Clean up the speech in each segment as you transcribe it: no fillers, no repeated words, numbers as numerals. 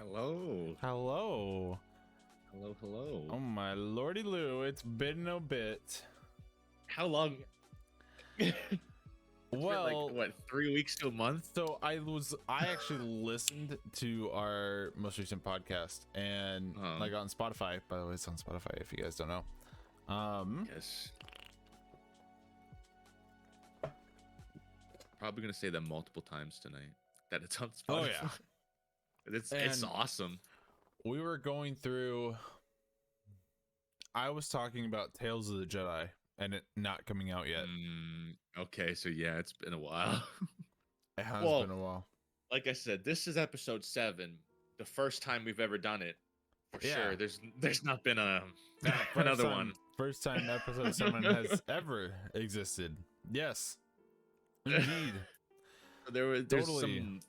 Hello. Hello. Hello, hello. Oh my lordy Lou, it's been a bit. How long? Well, like what, 3 weeks to a month? so I actually listened to our most recent podcast and like on Spotify. By the way, it's on Spotify if you guys don't know. Yes. Probably gonna say that multiple times tonight. That it's on Spotify. Oh yeah. It's awesome. We were going through. I was talking about Tales of the Jedi and it not coming out yet. Okay, so yeah, it's been a while. It has been a while. Like I said, this is episode 7, the first time we've ever done it. For sure. There's not been another one. First time episode 7 has ever existed. Yes. Indeed. There's some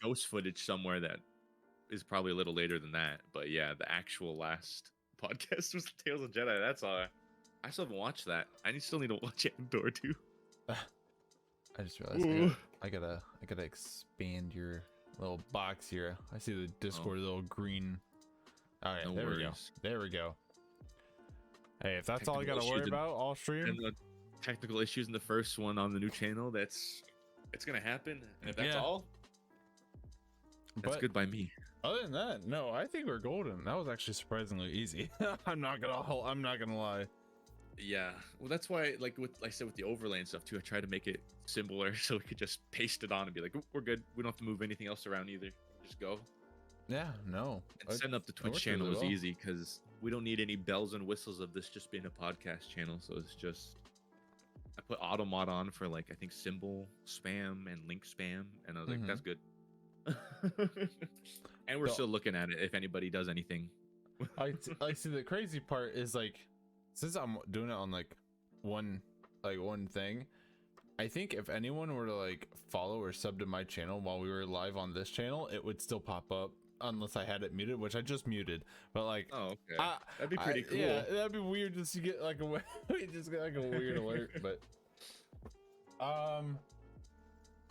ghost footage somewhere that is probably a little later than that, but yeah, the actual last podcast was Tales of Jedi. That's all. I still haven't watched that. Still need to watch Andor too. I just realized I gotta expand your little box here. I see the Discord little green. All right, there we go. There we go. Hey, if that's all I gotta worry about all stream. And the technical issues in the first one on the new channel, it's gonna happen. And if that's all, that's good by me. Other than that, no, I think we're golden. That was actually surprisingly easy. I'm not gonna lie. Yeah, well, that's why, like I said with the overlay and stuff too, I try to make it simpler so we could just paste it on and be like, we're good. We don't have to move anything else around either. Just go. Yeah, no. And setting up the Twitch channel is easy because we don't need any bells and whistles of this just being a podcast channel. So it's just, I put auto mod on for like, I think symbol spam and link spam, and I was like, that's good. And we're still looking at it if anybody does anything. I see. The crazy part is like, since I'm doing it on like one thing, I think if anyone were to like follow or sub to my channel while we were live on this channel, it would still pop up unless I had it muted, which I just muted. But like, oh, okay, that'd be pretty cool. Yeah, that'd be weird just to get like a just get like a weird alert. But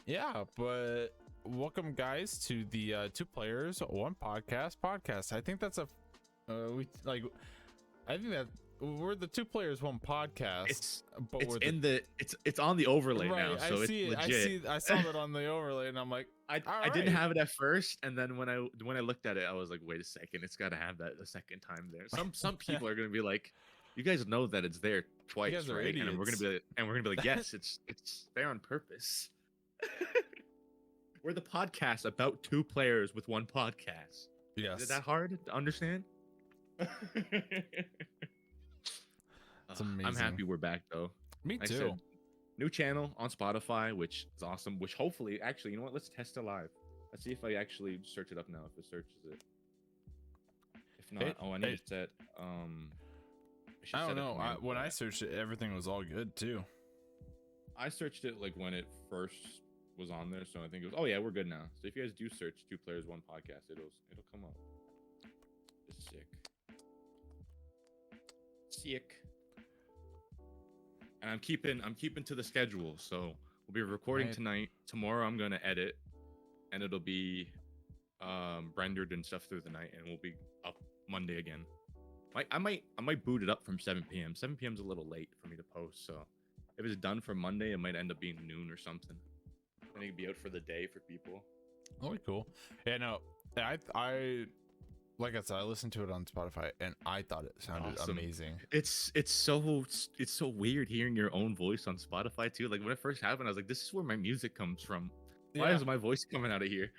yeah, but welcome guys to the 2 players 1 podcast. I think that's I think that we're the 2 players 1 podcast. It's on the overlay now, so I see it's legit. I saw that on the overlay, and I'm like, I didn't have it at first, and then when I looked at it, I was like, wait a second, it's got to have that the second time there. Some people are gonna be like, you guys know that it's there twice, right? Idiots. And we're gonna be like, yes, it's there on purpose. We're the podcast about 2 players with 1 podcast. Yes. Is that hard to understand? That's amazing. I'm happy we're back though. Me too. New channel on Spotify, which is awesome. Which hopefully, actually, you know what? Let's test it live. Let's see if I actually search it up now. If it searches it. If not, I need to set. I don't know. When I searched it, everything was all good too. I searched it like when it first was on there, so I think it was. Oh yeah, we're good now. So if you guys do search 2 players 1 podcast, it'll come up. It's sick. And I'm keeping to the schedule, so we'll be recording tonight. Tomorrow I'm gonna edit, and it'll be rendered and stuff through the night, and we'll be up Monday again. I might boot it up from 7 p.m. 7 p.m. is a little late for me to post, so if it's done for Monday, it might end up being noon or something. I think it'd be out for the day for people. Oh, cool. Yeah, no, I like I said, I listened to it on Spotify and I thought it sounded amazing. It's so weird hearing your own voice on Spotify too. Like when it first happened, I was like, this is where my music comes from. Why is my voice coming out of here?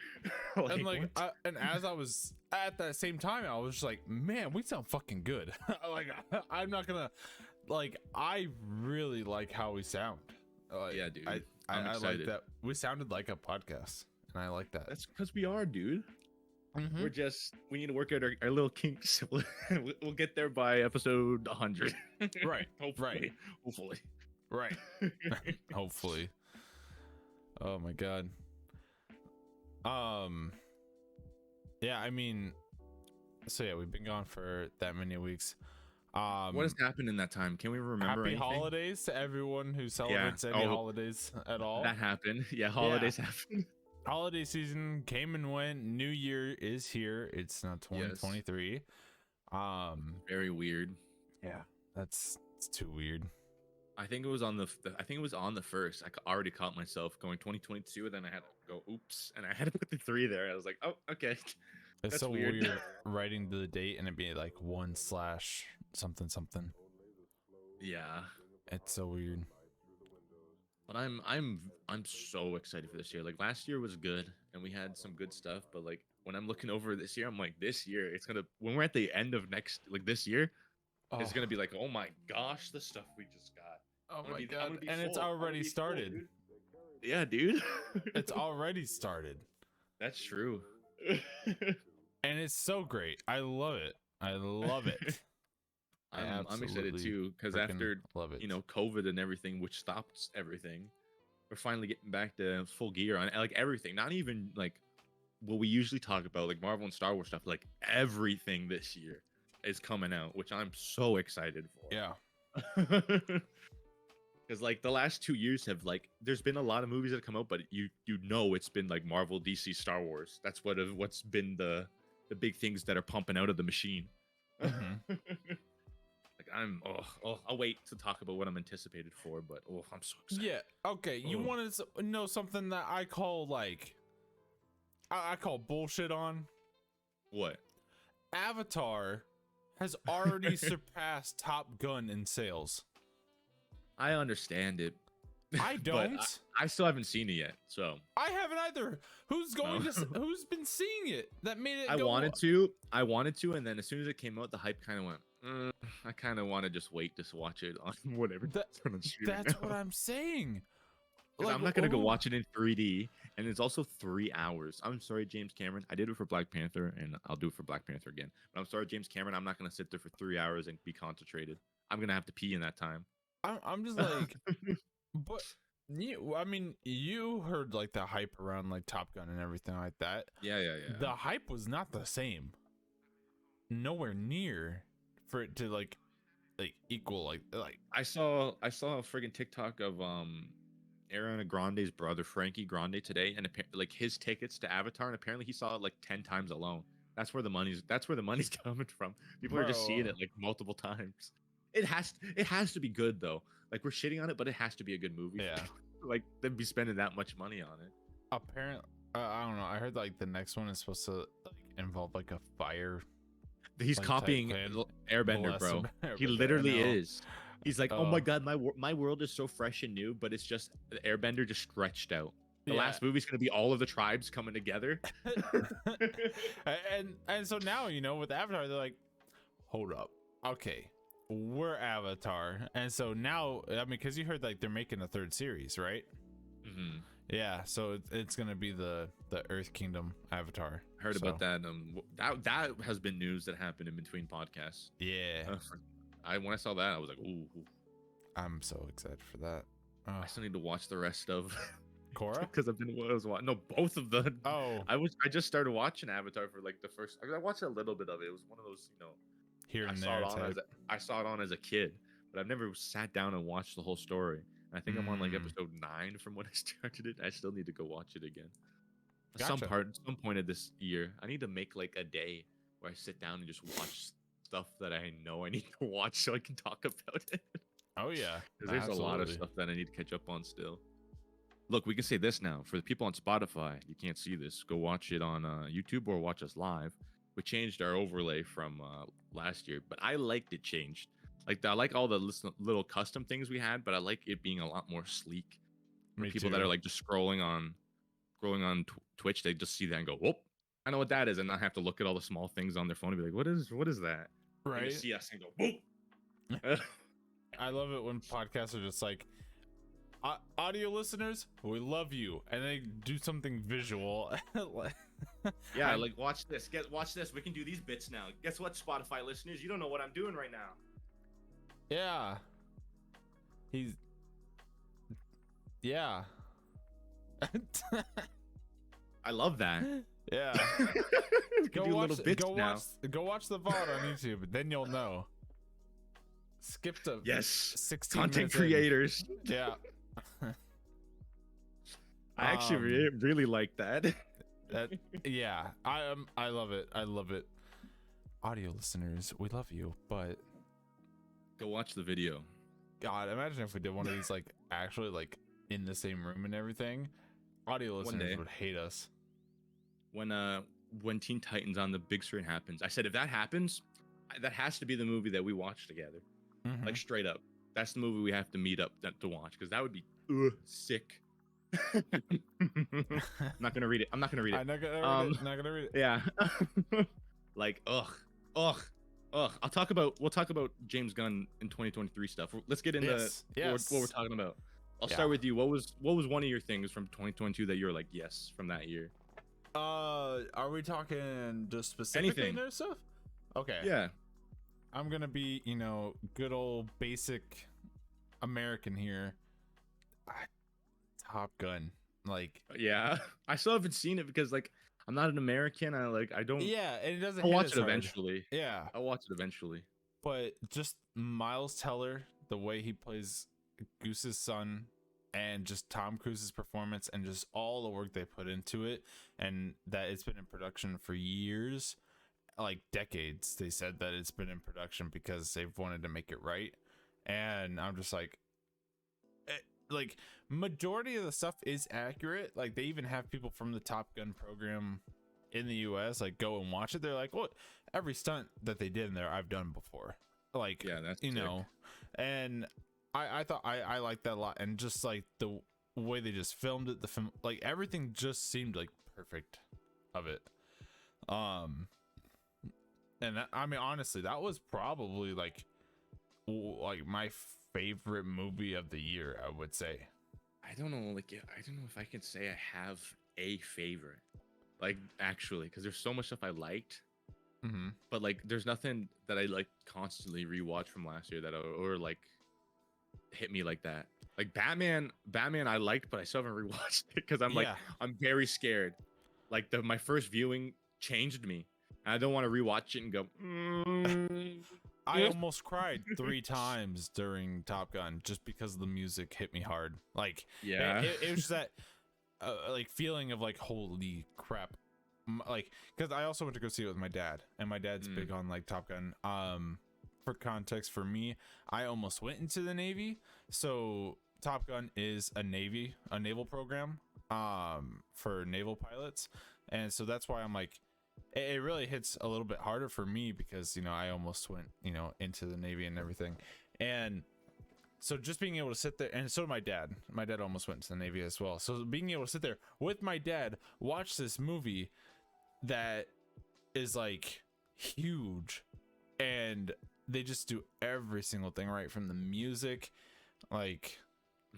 And as I was at that same time, I was just like, man, we sound fucking good. Like I'm not gonna I really like how we sound. Yeah, dude. I like that we sounded like a podcast, and I like that. That's because we are, dude. We need to work out our little kinks. We'll get there by episode 100. Right. Hopefully. Right. Hopefully. Oh my god. Yeah, I mean, so yeah, we've been gone for that many weeks. What has happened in that time? Can we remember happy anything? Holidays to everyone who celebrates any holidays at all. That happened. Yeah, holidays happen. holiday season came and went. New Year is here. It's now 2023. Very weird. Yeah, it's too weird. I think it was on the first. I already caught myself going 2022, and then I had to go oops, and I had to put the 3 there. I was like, oh, okay. It's That's so weird. writing the date and it be like 1/something something. Yeah. It's so weird. But I'm so excited for this year. Like last year was good and we had some good stuff, but like when I'm looking over this year, I'm like, this year it's gonna when we're at the end of this year, it's gonna be like, oh my gosh, the stuff we just got. Oh my god. And it's already started. Full, dude. Yeah, dude. It's already started. That's true. And it's so great. I love it. I love it. I'm excited too because after COVID and everything, which stopped everything, we're finally getting back to full gear on like everything. Not even like what we usually talk about, like Marvel and Star Wars stuff. Like everything this year is coming out, which I'm so excited for. Yeah. Because like the last 2 years have like there's been a lot of movies that have come out, but you know it's been like Marvel, DC, Star Wars. That's what's been the big things that are pumping out of the machine. Mm-hmm. I'll wait to talk about what I'm anticipated for, but I'm so excited. Yeah. Okay. You want to know something that I call like I call bullshit on? What? Avatar has already surpassed Top Gun in sales. I understand it. I don't. But I still haven't seen it yet, so I haven't either. Who's going to? Who's been seeing it? That made it. I wanted to, and then as soon as it came out, the hype kind of went. I kind of want to just wait to watch it on whatever. That's what I'm saying. Like, I'm not gonna go watch it in 3D, and it's also 3 hours. I'm sorry, James Cameron. I did it for Black Panther, and I'll do it for Black Panther again. But I'm sorry, James Cameron. I'm not gonna sit there for 3 hours and be concentrated. I'm gonna have to pee in that time. I'm just like, but you heard like the hype around like Top Gun and everything like that. Yeah. The hype was not the same. Nowhere near for it to like equal like. I saw a friggin' TikTok of Ariana Grande's brother Frankie Grande today, and like his tickets to Avatar, and apparently he saw it like 10 times alone. That's where the money's coming from. People are just seeing it like multiple times. It has to be good though. Like we're shitting on it, but it has to be a good movie. Yeah. Like they'd be spending that much money on it. Apparently, I don't know. I heard like the next one is supposed to like involve like a fire. He's copying Airbender, bro. He literally is. He's like, oh my god, my world is so fresh and new, but it's just the Airbender just stretched out. The last movie's gonna be all of the tribes coming together. and so now with Avatar, they're like, hold up, okay, we're Avatar, and so now because you heard like they're making a 3rd series, right? Mm-hmm. Yeah, so it's gonna be the Earth Kingdom Avatar. Heard about that. That has been news that happened in between podcasts. Yeah. When I saw that, I was like, ooh. I'm so excited for that. I still need to watch the rest of Korra because I've been watching. No, both of them. Oh, I just started watching Avatar for like the first. I watched a little bit of it. It was one of those, here and I saw it on as a kid, but I've never sat down and watched the whole story. And I think I'm on like episode 9 from when I started it. I still need to go watch it again. Gotcha. Some point of this year, I need to make like a day where I sit down and just watch stuff that I know I need to watch so I can talk about it. Oh yeah, because there's a lot of stuff that I need to catch up on still. Look, we can say this now for the people on Spotify. You can't see this. Go watch it on YouTube or watch us live. We changed our overlay from last year, but I liked it changed. Like I like all the little custom things we had, but I like it being a lot more sleek. For people that are like just scrolling on Twitch, they just see that and go, "Whoop, I know what that is," and not have to look at all the small things on their phone and be like, "What is that?" Right? And see us and go, "Whoop." I love it when podcasts are just like, audio listeners, we love you, and they do something visual. Yeah, like watch this. Watch this. We can do these bits now. Guess what, Spotify listeners? You don't know what I'm doing right now. Yeah. Yeah. I love that. Yeah. Go watch the VOD on YouTube, then you'll know. Skip to 16 content creators. Yeah. I actually really like that. That yeah, I love it. I love it. Audio listeners, we love you, but Go watch the video. God, imagine if we did one of these like actually like in the same room and everything. Audio listeners would hate us. When Teen Titans on the big screen happens, I said if that happens, that has to be the movie that we watch together. Like straight up, that's the movie we have to meet up to watch because that would be sick. I'm not gonna read it. I'm not gonna read it. I'm not gonna read it. Yeah. Like ugh. We'll talk about James Gunn in 2023 stuff. Let's get into what we're talking about. I'll start with you. What was one of your things from 2022 that you're like yes from that year? Are we talking just specifically anything stuff? Okay. Yeah. I'm gonna be, good old basic American here. Top Gun. Like, yeah, I still haven't seen it because like I'm not an American. I don't. Yeah, and it doesn't. I'll watch it eventually. Yeah, I'll watch it eventually. But just Miles Teller, the way he plays Goose's son, and just Tom Cruise's performance, and just all the work they put into it, and that it's been in production for years, like decades. They said that it's been in production because they've wanted to make it right, and I'm just like majority of the stuff is accurate. Like they even have people from the Top Gun program in the US like go and watch it. They're like, well, every stunt that they did in there I've done before. Like, yeah, that's and I thought I liked that a lot, and just like the way they just filmed it, the film, like everything just seemed like perfect of it. And that, I mean, honestly, that was probably like my favorite movie of the year, I would say. I don't know, I don't know if I can say I have a favorite, like actually, because there's so much stuff I liked, but like there's nothing that I like constantly rewatch from last year that or like hit me like that. Like Batman I liked, but I still haven't rewatched it because I'm very scared. Like my first viewing changed me. And I don't want to rewatch it and go. I almost cried 3 times during Top Gun just because the music hit me hard. Like, yeah, it was just that like feeling of like, holy crap. Like, because I also went to go see it with my dad, and my dad's big on like Top Gun. For context, for me, I almost went into the Navy, so Top Gun is a naval program for naval pilots, and so that's why I'm like, it really hits a little bit harder for me because I almost went into the Navy and everything. And so just being able to sit there, and so did my dad almost went to the Navy as well, so being able to sit there with my dad, watch this movie that is like huge, and they just do every single thing right, from the music, like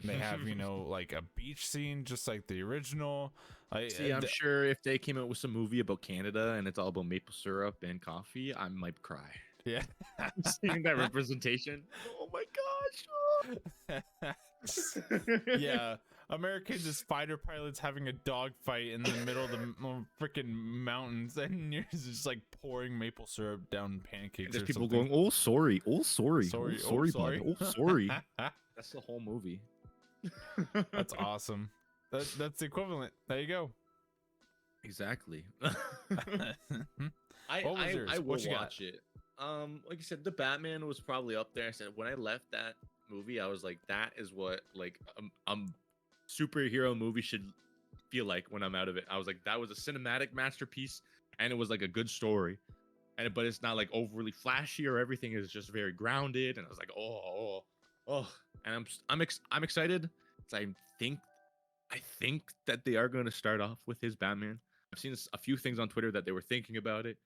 they have like a beach scene just like the original. I'm sure if they came out with some movie about Canada and it's all about maple syrup and coffee, I might cry. Yeah. Seeing that representation. Oh my gosh. Yeah. American just fighter pilots having a dogfight in the middle of the freaking mountains, and you're just like pouring maple syrup down pancakes. There's people something. going, oh sorry, oh sorry, sorry, oh sorry, oh sorry. That's the whole movie. That's awesome. That's the equivalent. There you go. Exactly. I will watch it. Like I said, the Batman was probably up there. I said when I left that movie, I was like, that is what like superhero movie should feel like when I'm out of it. I was like, that was a cinematic masterpiece, and it was like a good story, but it's not like overly flashy, or everything is just very grounded. And I was like, oh, and I'm excited. I think that they are going to start off with his Batman. I've seen a few things on Twitter that they were thinking about it,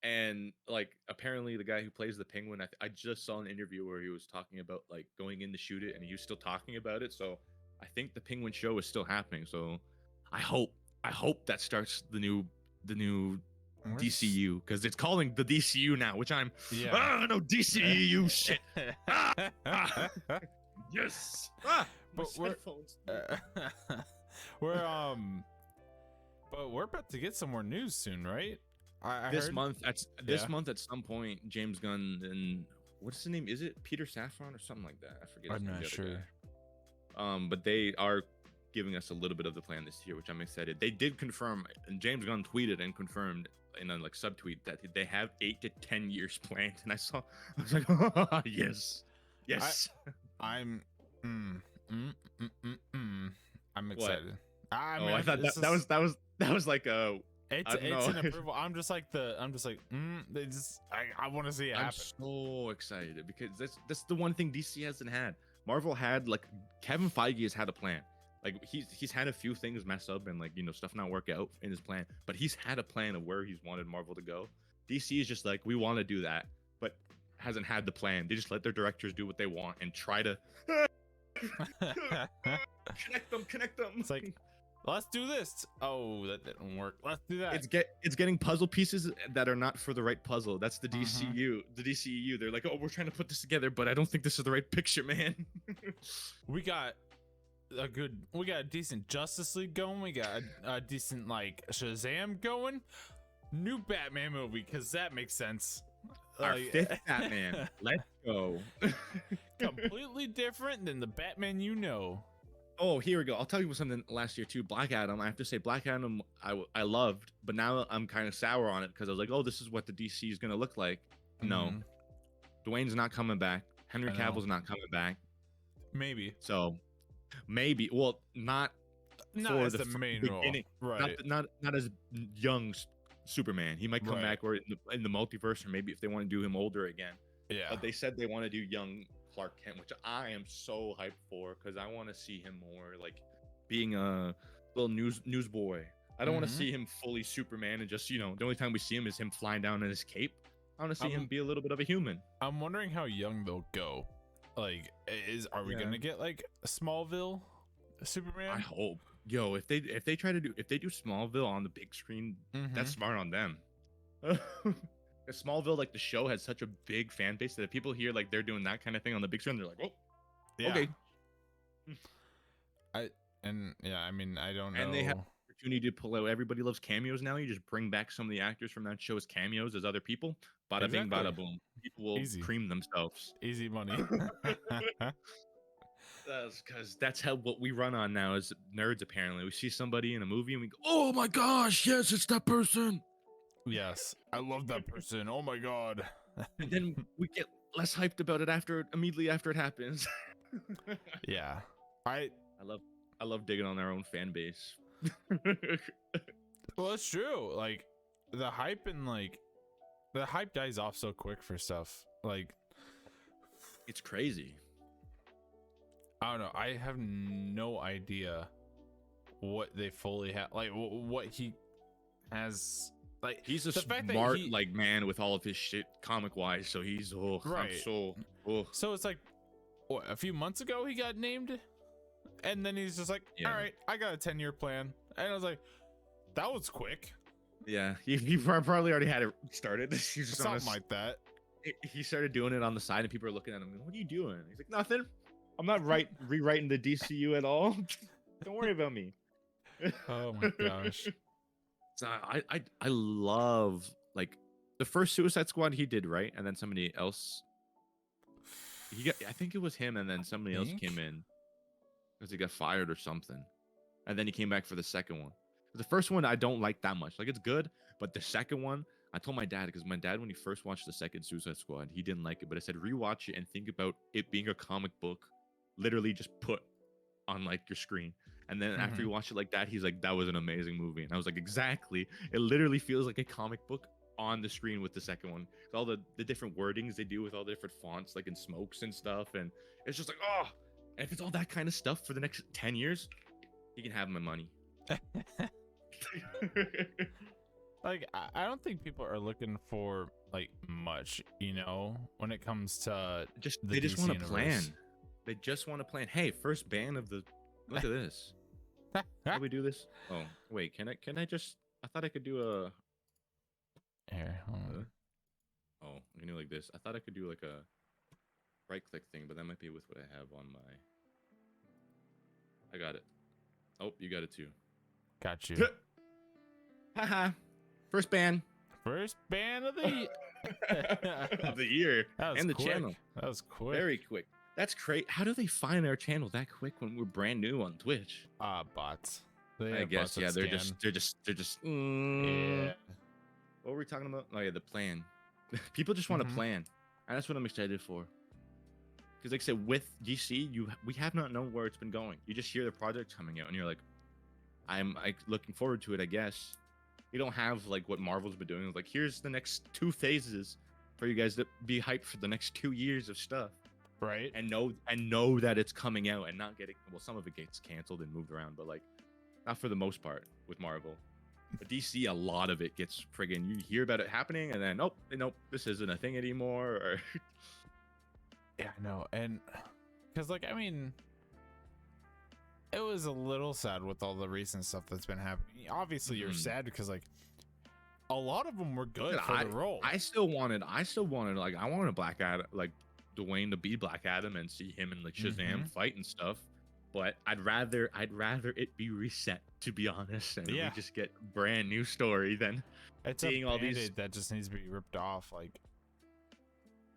and like apparently the guy who plays the Penguin, I just saw an interview where he was talking about like going in to shoot it, and he was still talking about it. So I think the Penguin show is still happening. So I hope that starts the new DCU, because it's calling the DCU now, which I'm no DCU shit. Yes. But we're about to get some more news soon, right? I this heard. month at some point, James Gunn and what's his name? Is it Peter Safran or something like that? I forget. I'm not sure. But they are giving us a little bit of the plan this year, which I'm excited. They did confirm, and James Gunn tweeted and confirmed in a like subtweet that they have 8 to 10 years planned. And I was like, oh, yes, yes. I'm What? excited. I Oh, mean, I thought that was like a. it's I don't it's know. an approval. I'm just like they just I want to see it I'm happen. so excited because that's the one thing DC hasn't had. Marvel had, like, Kevin Feige has had a plan. Like he's had a few things mess up and, like, you know, stuff not work out in his plan, but he's had a plan of where he's wanted Marvel to go. DC is just like, we want to do that, but hasn't had the plan. They just let their directors do what they want and try to connect them. It's like, let's do this. Oh, that didn't work. Let's do that. It's getting puzzle pieces that are not for the right puzzle. That's the DCU. The DCEU. They're like, oh, we're trying to put this together, but I don't think this is the right picture, man. We got a decent Justice League going. We got a decent, like, Shazam going. New Batman movie, because that makes sense. Our 5th Batman. Let's go. Completely different than the Batman you know. Oh, here we go. I'll tell you something last year too. Black Adam. I have to say, Black Adam I loved, but now I'm kind of sour on it because I was like, oh, this is what the DC is gonna look like. No, Dwayne's not coming back. Henry Cavill's not coming back. Maybe. So maybe. Well, not for as the main role, right? Not as young Superman. He might come back or in the multiverse, or maybe if they want to do him older again. Yeah. But they said they want to do young Clark Kent, which I am so hyped for because I want to see him more like being a little newsboy. I don't want to see him fully Superman and just, you know, the only time we see him is him flying down in his cape. I want to see him be a little bit of a human. I'm wondering how young they'll go. Like, are we gonna get like a Smallville Superman? I hope. Yo, if they do Smallville on the big screen, that's smart on them. Smallville, like the show, has such a big fan base that if people hear like they're doing that kind of thing on the big screen, they're like, oh, yeah. Okay. I mean, I don't know. And they have opportunity to pull out. Everybody loves cameos now. You just bring back some of the actors from that show as cameos as other people. Bada bing, bada boom. People will cream themselves. Easy money. That's because that's what we run on now as nerds. Apparently, we see somebody in a movie and we go, "Oh my gosh, yes, it's that person." Yes, I love that person. Oh my god. And then we get less hyped about it immediately after it happens. Yeah, I love digging on our own fan base. Well, it's true. Like the hype dies off so quick for stuff. Like it's crazy. I don't know. I have no idea what they fully have. Like what he has. Like he's a smart like man with all of his shit comic wise. So he's right. So it's like what, a few months ago he got named, and then he's just like, all right, I got a 10-year plan, and I was like, that was quick. Yeah, he probably already had it started. He's just something like that. He started doing it on the side, and people are looking at him. What are you doing? He's like, nothing. I'm not rewriting the DCU at all. Don't worry about me. Oh my gosh. So I love like the first Suicide Squad he did, right? And then somebody else I think it was him, and then somebody else came in because he got fired or something. And then he came back for the second one. The first one I don't like that much. Like it's good, but the second one, I told my dad, because my dad, when he first watched the second Suicide Squad, he didn't like it, but I said rewatch it and think about it being a comic book literally just put on like your screen. And then after you watch it like that, he's like, that was an amazing movie. And I was like, exactly. It literally feels like a comic book on the screen with the second one. All the different wordings they do with all the different fonts, like in smokes and stuff. And it's just like, oh, and if it's all that kind of stuff for the next 10 years, he can have my money. Like, I don't think people are looking for like much, you know, when it comes to they just want to plan. They just want to plan. Hey, first ban of the. Look at this. How do we do this? Oh, wait. Can I just? I thought I could do a. Here. Oh, I can do like this. I thought I could do like a right click thing, but that might be with what I have on my. I got it. Oh, you got it too. Got you. Haha. First ban. First ban of the of the year and the channel. That was quick. Very quick. That's great. How do they find our channel that quick when we're brand new on Twitch? Bots. They I have guess bots yeah. that scan. They're just. Yeah. What were we talking about? Oh yeah, the plan. People just want to plan, and that's what I'm excited for. Because like I said, with DC, we have not known where it's been going. You just hear the project coming out, and you're like, I'm like looking forward to it. I guess you don't have like what Marvel's been doing. It's like here's the next 2 phases for you guys to be hyped for the next 2 years of stuff, Right. and know that it's coming out and not getting well. Some of it gets canceled and moved around, but like not for the most part with Marvel. But DC, a lot of it gets friggin' you hear about it happening, and then nope, this isn't a thing anymore. Or Yeah, I know. And because like I mean, it was a little sad with all the recent stuff that's been happening. Obviously you're sad because like a lot of them were good for the role. I still wanted like I wanted Black Adam, like Dwayne to be Black Adam and see him and like Shazam fight and stuff. But I'd rather it be reset, to be honest, and we just get brand new story than it's seeing all these that just needs to be ripped off. Like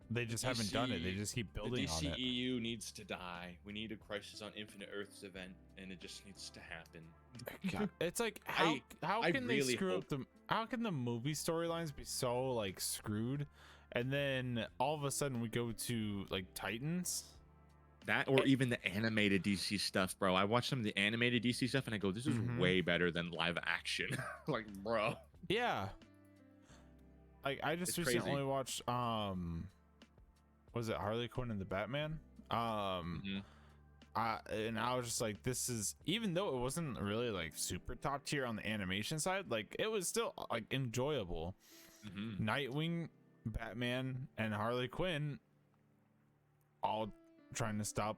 they just haven't done it. They just keep building on it. The DCEU needs to die. We need a Crisis on Infinite Earths event, and it just needs to happen. God, it's like how can they screw up the how can the movie storylines be so like screwed, and then all of a sudden we go to like Titans. That or even the animated DC stuff, bro. I watched some of the animated DC stuff and I go, this is way better than live action. Like, bro. Yeah. Like I just recently watched was it Harley Quinn and the Batman? And I was just like, this is, even though it wasn't really like super top tier on the animation side, like it was still like enjoyable. Nightwing, Batman, and Harley Quinn all trying to stop,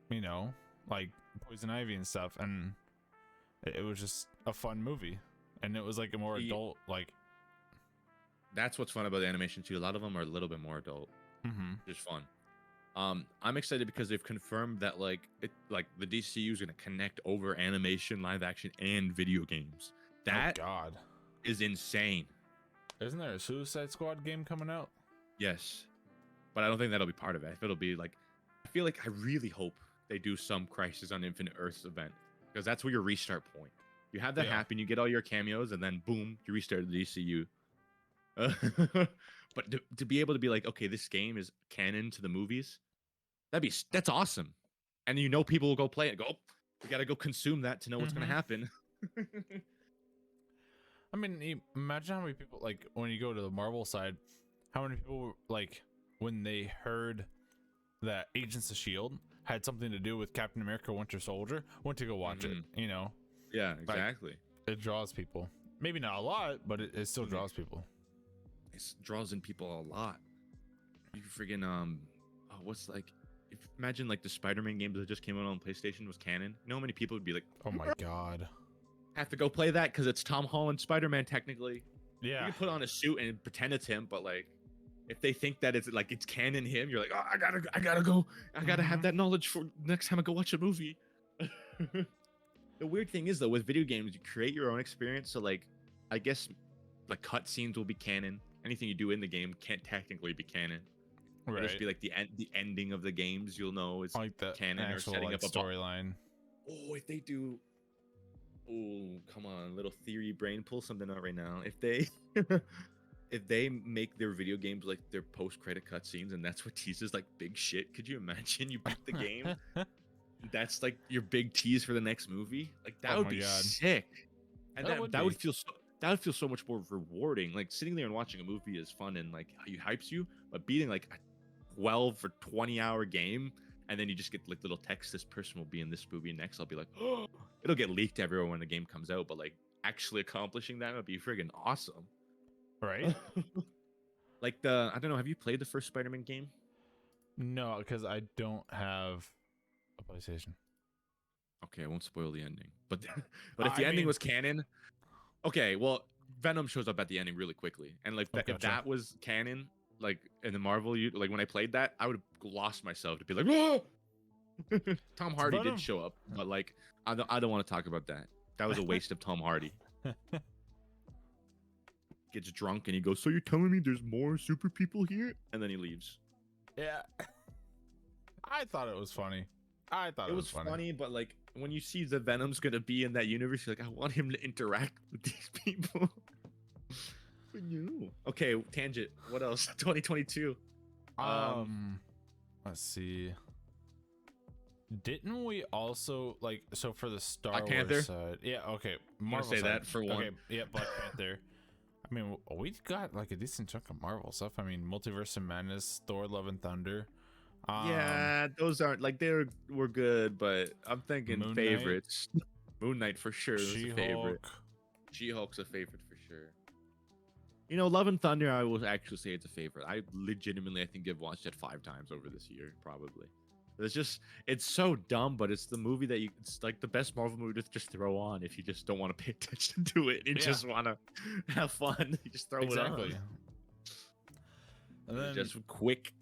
you know, like Poison Ivy and stuff, and it was just a fun movie, and it was like a more adult, like that's what's fun about the animation too. A lot of them are a little bit more adult, just fun. I'm excited because they've confirmed that like the DCU is going to connect over animation, live action, and video games. That is insane. Isn't there a Suicide Squad game coming out? Yes, but I don't think that'll be part of it. If it'll be like, I feel like I really hope they do some Crisis on Infinite Earths event, because that's where your restart point. You have that happen, you get all your cameos, and then boom, you restart the DCU. But to be able to be like, okay, this game is canon to the movies, that's awesome. And you know people will go play it and go, oh, we gotta go consume that to know what's gonna happen. I mean, imagine how many people, like when you go to the Marvel side, how many people like when they heard that Agents of S.H.I.E.L.D. had something to do with Captain America Winter Soldier, went to go watch it, you know? Yeah, exactly. Like, it draws people. Maybe not a lot, but it still draws people. It draws in people a lot. You friggin' what's like, imagine like the Spider-Man games that just came out on PlayStation was canon. You know how many people would be like, oh my god, have to go play that because it's Tom Holland Spider-Man technically. Yeah, you can put on a suit and pretend it's him, but like if they think that it's like it's canon him, you're like, oh, I gotta go, I gotta have that knowledge for next time I go watch a movie. The weird thing is though, with video games, you create your own experience. So like, I guess like cutscenes will be canon. Anything you do in the game can't technically be canon. It'll just be like the ending of the games. You'll know it's like the canon or setting up a storyline. Oh, if they do. Oh, come on, little theory brain, pull something out right now. If they if they make their video games like their post-credit cutscenes and that's what teases like big shit, could you imagine you beat the game? That's like your big tease for the next movie. Like that would be sick. And that would feel so much more rewarding. Like sitting there and watching a movie is fun and like how you hypes you, but beating like a 12 or 20-hour game and then you just get like little text, this person will be in this movie next. I'll be like, oh, it'll get leaked everywhere when the game comes out, but like actually accomplishing that would be friggin' awesome. Right? Like I don't know, have you played the first Spider-Man game? No, because I don't have a PlayStation. Okay, I won't spoil the ending. But if the ending was canon, okay, well, Venom shows up at the ending really quickly. And like if that was canon, like in the Marvel, like when I played that, I would have lost myself to be like, whoa! Tom Hardy did show up, but like I don't want to talk about that. That was a waste of Tom Hardy. Gets drunk and he goes, so you're telling me there's more super people here? And then he leaves. Yeah. I thought it was funny. I thought It it was was funny. funny, but like when you see the Venom's gonna be in that universe, you're like, I want him to interact with these people. But no. Okay, tangent. What else? 2022. Let's see. Didn't we also like so for the Star Black Wars Panther? side? Yeah, okay. I'm gonna say side. that for one. Okay, yeah, Black Panther. I mean, we got like a decent chunk of Marvel stuff. I mean, Multiverse of Madness, Thor: Love and Thunder. Yeah, those aren't like were good, but I'm thinking Moon Knight. favorites. Moon Knight for sure was a favorite. She-Hulk. She-Hulk's a favorite for sure. You know, Love and Thunder, I will actually say it's a favorite. I think I've watched it 5 times over this year, probably. It's so dumb, but it's the movie that it's like the best Marvel movie to just throw on if you just don't want to pay attention to it and just want to have fun. You just throw it on. And then just quick.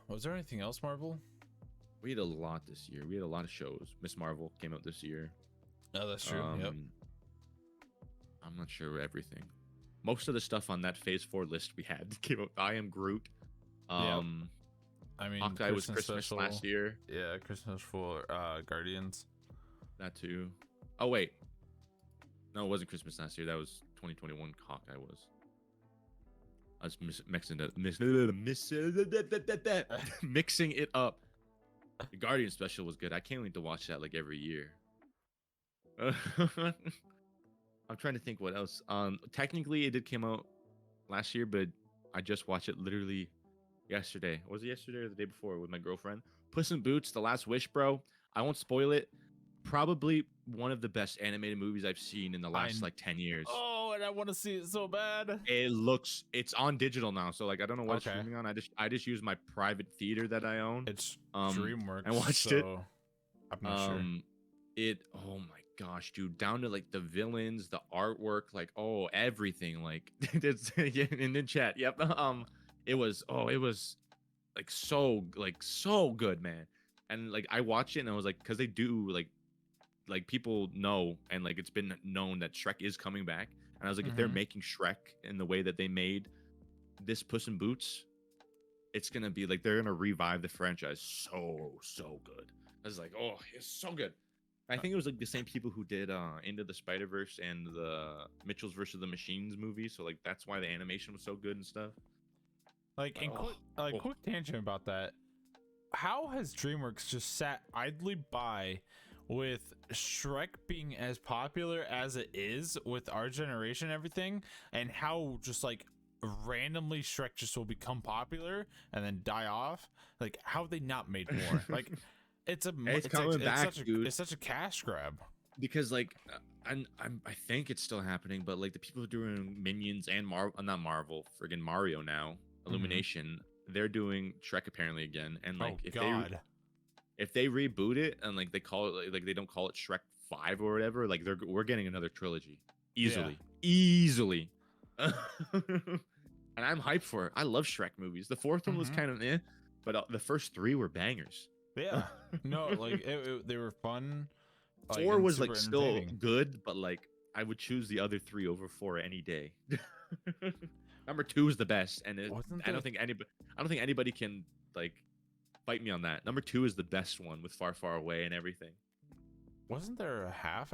Was there anything else Marvel? We had a lot this year. We had a lot of shows. Miss Marvel came out this year. Oh, that's true. Yep. I'm not sure everything. Most of the stuff on that Phase 4 list we had came out. I Am Groot. I mean, Hawkeye was Christmas special, last year. Yeah, Christmas for Guardians. That too. Oh wait, no, it wasn't Christmas last year. That was 2021. Hawkeye was. I was mixing it up. The Guardian special was good. I can't wait to watch that like every year. I'm trying to think what else. Technically it did came out last year, but I just watched it literally yesterday. Was it yesterday or the day before with my girlfriend? Puss in Boots: The Last Wish, bro. I won't spoil it. Probably one of the best animated movies I've seen in the last like 10 years. Oh, and I want to see it so bad. It's on digital now, so like I don't know what it's streaming on. I just use my private theater that I own. It's DreamWorks. I watched it. I'm not sure. Oh my gosh, dude, down to like the villains, the artwork, like everything, like it's in the chat. Yep. It was like so good, man. And like I watched it and I was like, because they do like people know, and like it's been known that Shrek is coming back, and I was like, if they're making Shrek in the way that they made this Puss in Boots, it's gonna be like they're gonna revive the franchise so good. I was like, oh, it's so good. I think it was like the same people who did Into the Spider-Verse and the Mitchells versus the Machines movie, so like that's why the animation was so good and stuff. Like, quick tangent about that. How has DreamWorks just sat idly by with Shrek being as popular as it is with our generation and everything, and how just like randomly Shrek just will become popular and then die off? Like, how have they not made more? Like, it's coming back, dude. It's such a cash grab. Because like I think it's still happening, but like the people who are doing Minions and Marvel, friggin' Mario now, Illumination, they're doing Shrek apparently again. And like if they reboot it and like they call it like they don't call it Shrek 5 or whatever, like we're getting another trilogy easily. And I'm hyped for it. I love Shrek movies. The fourth one was kind of but the first 3 were bangers. Yeah. No, like they were fun. 4 was like still good, but like I would choose the other 3 over 4 any day. Number 2 is the best, and I don't think anybody can like fight me on that. Number 2 is the best one with Far Far Away and everything. Wasn't there a half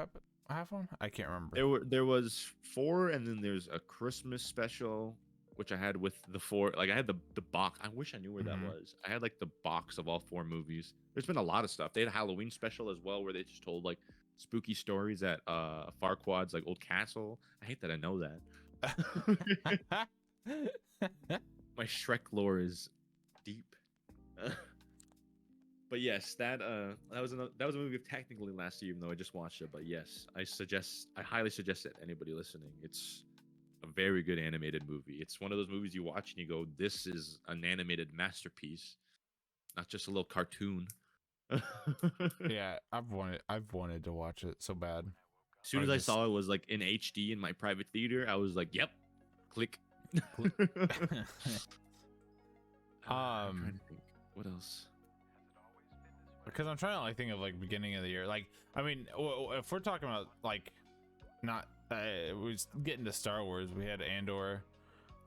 one? I can't remember. There was 4, and then there's a Christmas special, which I had with the 4. Like I had the box. I wish I knew where that was. I had like the box of all 4 movies. There's been a lot of stuff. They had a Halloween special as well, where they just told like spooky stories at Farquaad's like old castle. I hate that I know that. My Shrek lore is deep. But yes, that was a movie technically last year, even though I just watched it. But yes, I highly suggest it to anybody listening. It's a very good animated movie. It's one of those movies you watch and you go, "This is an animated masterpiece, not just a little cartoon." Yeah, I've wanted to watch it so bad. As soon as I saw it was like in HD in my private theater, I was like, "Yep, click." I'm trying to think. What else? Because I'm trying to like think of like beginning of the year. Like, I mean, if we're talking about like not we getting to Star Wars, we had Andor.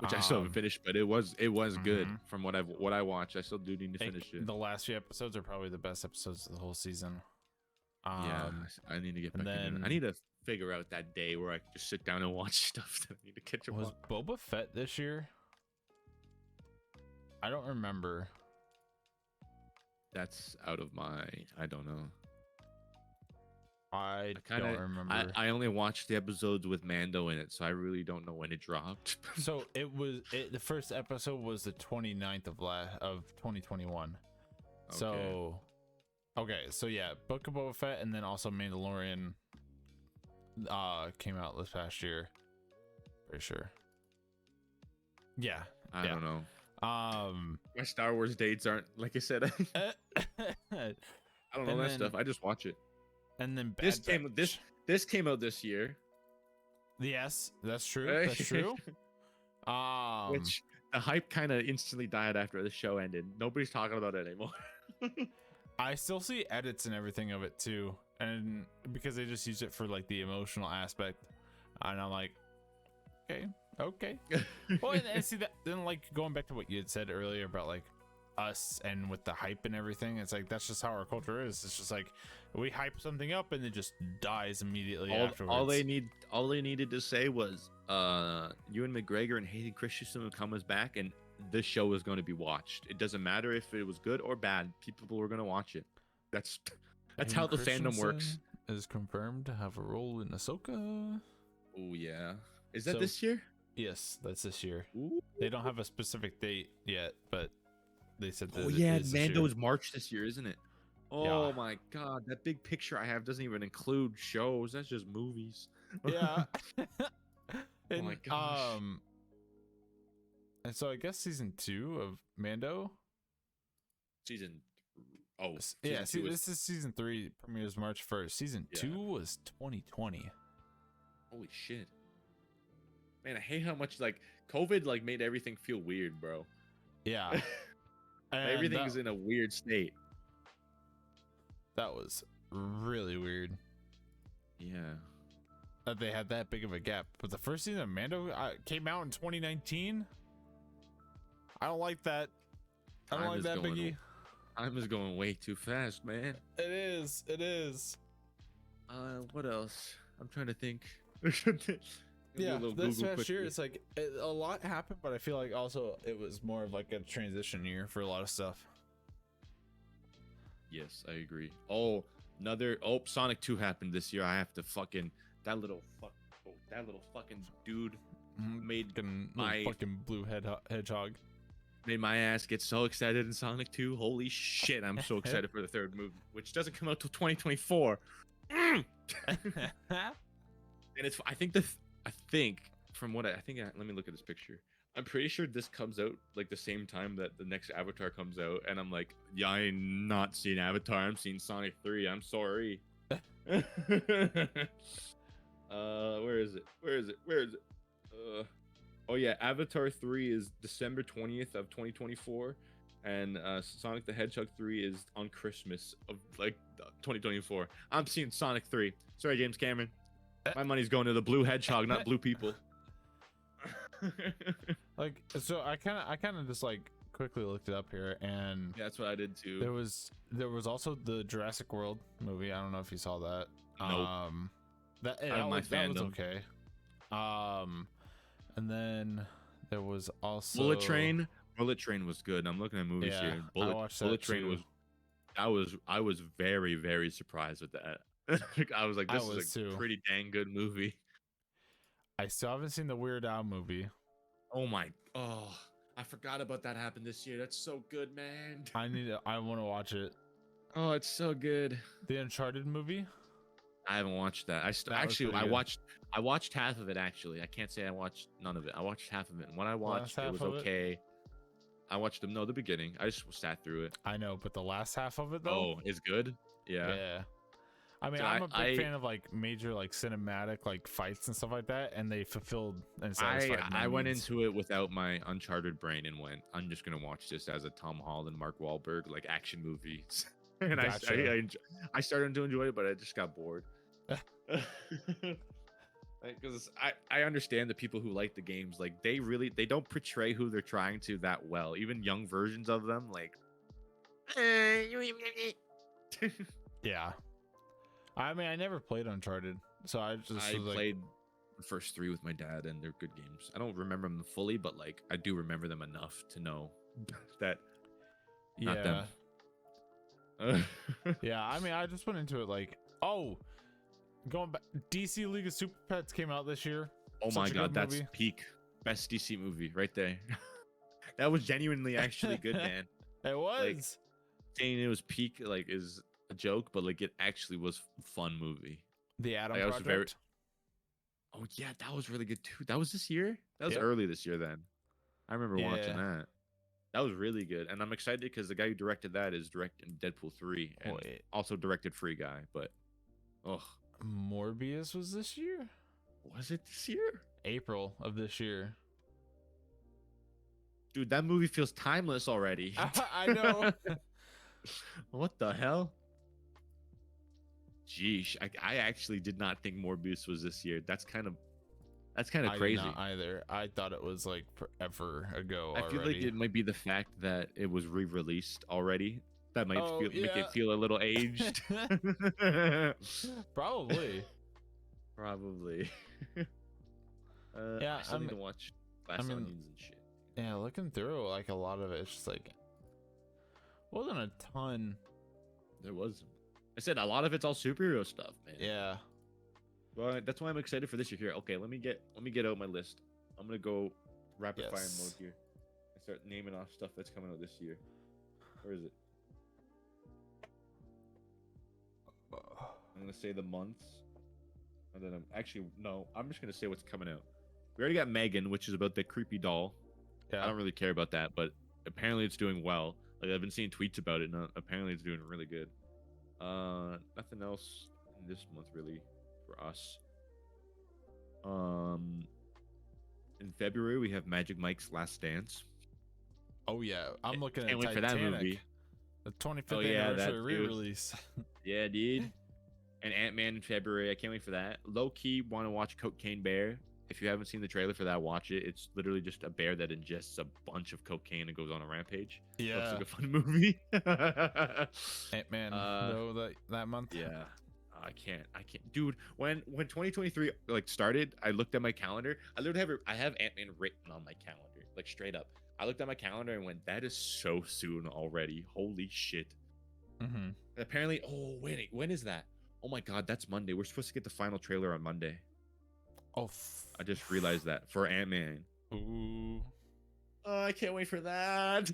which I still haven't finished, but it was good Mhm. from what I watched. I still do need to finish it. The last few episodes are probably the best episodes of the whole season. Yeah, I need to get back into it. I need to figure out that day where I can just sit down and watch stuff that I need to catch up was on. Boba Fett this year? I don't remember. That's out of my. I don't know. I don't remember. I only watched the episodes with Mando in it, so I really don't know when it dropped. So the first episode was the 29th of 2021. Okay. So so yeah, Book of Boba Fett and then also Mandalorian came out this past year. Pretty sure. Yeah. I don't know. My Star Wars dates aren't, like I said. I don't know that stuff. I just watch it. And then this came out this year. Yes, that's true. That's true. Which the hype kind of instantly died after the show ended. Nobody's talking about it anymore. I still see edits and everything of it too, and because they just use it for like the emotional aspect, and I'm like, okay. Well, and see that then, like going back to what you had said earlier about like us and with the hype and everything, it's like that's just how our culture is. It's just like we hype something up and it just dies immediately afterwards. All they needed to say was Ewan McGregor and Hayden Christensen would come as back, and this show was going to be watched. It doesn't matter if it was good or bad, people were going to watch it. That's how the fandom works. Is confirmed to have a role in Ahsoka. Oh yeah, is that this year? Yes, that's this year. Ooh. They don't have a specific date yet, but they said that. Oh yeah, Mando is March this year, isn't it? Oh my god, that big picture I have doesn't even include shows. That's just movies. Yeah. Oh my gosh. And so I guess season 2 of Mando. This is season 3. Premieres March 1st. Season 2 was 2020. Holy shit. Man, I hate how much like COVID like made everything feel weird, bro. Yeah. Everything's in a weird state. That was really weird. Yeah. That they had that big of a gap. But the first season of Mando came out in 2019. I don't like that. I don't like that, Biggie. Time is going way too fast, man. It is. What else? I'm trying to think. Yeah, this past year, it's like a lot happened, but I feel like also it was more of like a transition year for a lot of stuff. Yes, I agree. Sonic 2 happened this year. I have to that little fucking dude made my fucking blue hedgehog. Made my ass get so excited in Sonic 2. Holy shit, I'm so excited for the third movie, which doesn't come out till 2024. And it's let me look at this picture. I'm pretty sure this comes out like the same time that the next Avatar comes out, and I'm like, yeah, I ain't not seen Avatar. I'm seeing Sonic 3. I'm sorry. Where is it? Oh yeah, Avatar 3 is December 20th of 2024, and Sonic the Hedgehog 3 is on Christmas of like 2024. I'm seeing Sonic 3. Sorry, James Cameron. My money's going to the blue hedgehog, not blue people. Like, so I kind of just like quickly looked it up here, and yeah, that's what I did too. There was also the Jurassic World movie. I don't know if you saw that. Nope. That was okay. And then there was also Bullet Train. Bullet Train was good. I'm looking at movies here. Bullet Train was. I was very, very surprised with that. I was like, this is a pretty dang good movie. I still haven't seen the Weird Al movie. I forgot about that happened this year. That's so good, man. I want to watch it. Oh, it's so good. The Uncharted movie? I haven't watched that. I watched half of it actually. I can't say I watched none of it. I watched half of it. And when I watched it was okay. I watched the beginning. I just sat through it. I know, but the last half of it though. Oh, it's good? Yeah. Yeah. I mean, I'm a big fan of like major like cinematic like fights and stuff like that, and they fulfilled and satisfied I went into it without my Uncharted brain and went, I'm just gonna watch this as a Tom Holland, Mark Wahlberg like action movie. And gotcha. I started to enjoy it, but I just got bored. Because I understand the people who like the games, like they don't portray who they're trying to that well. Even young versions of them, like. Yeah. I mean, I never played Uncharted, so I just I was like, played the first 3 with my dad, and they're good games. I don't remember them fully, but like I do remember them enough to know that not them. Yeah. I mean, I just went into it like, oh, going back, DC League of Super Pets came out this year. Oh Such my a good god, that's movie. peak best DC movie right there. That was genuinely actually good, man. It was. Like saying it was peak like is a joke, but like it actually was fun movie. The Adam Like, Project. Oh yeah, that was really good too. That was this year. That was Yep. early this year. Then I remember watching Yeah. that. That was really good, and I'm excited because the guy who directed that is directing Deadpool 3 and Wait. also directed Free Guy. But oh, Morbius was this year? was it this year? April of this year. Dude, that movie feels timeless already. I know. What the hell? Jeez, I actually did not think Morbius was this year. That's kind of I crazy. did not either. I thought it was like forever ago. I feel like it might be the fact that it was re-released already. That might make it feel a little aged. Probably. Probably. Yeah, I still need to watch Glass Onions and shit. Yeah, looking through like a lot of it, it's just like wasn't a ton. There was. I said a lot of it's all superhero stuff, man. Yeah. Well, that's why I'm excited for this year. Here, okay, let me get out my list. I'm gonna go rapid fire mode here and start naming off stuff that's coming out this year. Where is it? I'm gonna say the months, and then I'm just gonna say what's coming out. We already got Megan, which is about the creepy doll. Yeah. I don't really care about that, but apparently it's doing well. Like I've been seeing tweets about it, and apparently it's doing really good. Nothing else in this month really for us. In February we have Magic Mike's Last Dance. Oh yeah, I'm looking at Can't wait Titanic, for that movie. The 25th anniversary re-release. Yeah, dude. And Ant-Man in February. I can't wait for that. Low key want to watch Cocaine Bear. If you haven't seen the trailer for that, watch it. It's literally just a bear that ingests a bunch of cocaine and goes on a rampage. Yeah. Looks like a fun movie. Ant-Man though that month. Yeah. I can't. Dude, when 2023 like started, I looked at my calendar. I have Ant-Man written on my calendar, like straight up. I looked at my calendar and went, that is so soon already. Holy shit. Mm-hmm. Apparently, oh wait, when is that? Oh my god, that's Monday. We're supposed to get the final trailer on Monday. Oh, I just realized that for Ant-Man. Ooh. Oh, I can't wait for that.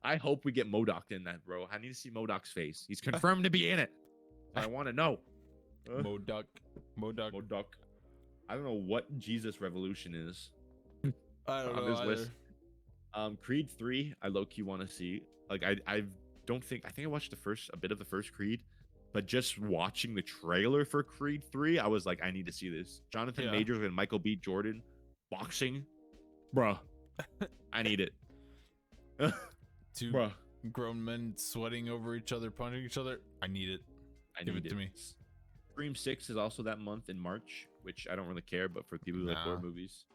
I hope we get MODOK in that, bro. I need to see MODOK's face. He's confirmed to be in it. I want to know. MODOK. I don't know what Jesus Revolution is. I don't know list. Creed 3, I low-key want to see. Like I think I watched a bit of the first Creed, but just watching the trailer for Creed 3, I was like, I need to see this. Jonathan Majors and Michael B. Jordan boxing, bruh. I need it. Two grown men sweating over each other, punching each other. I need it. Give it to me. Scream 6 is also that month in March, which I don't really care, but for people who like horror movies,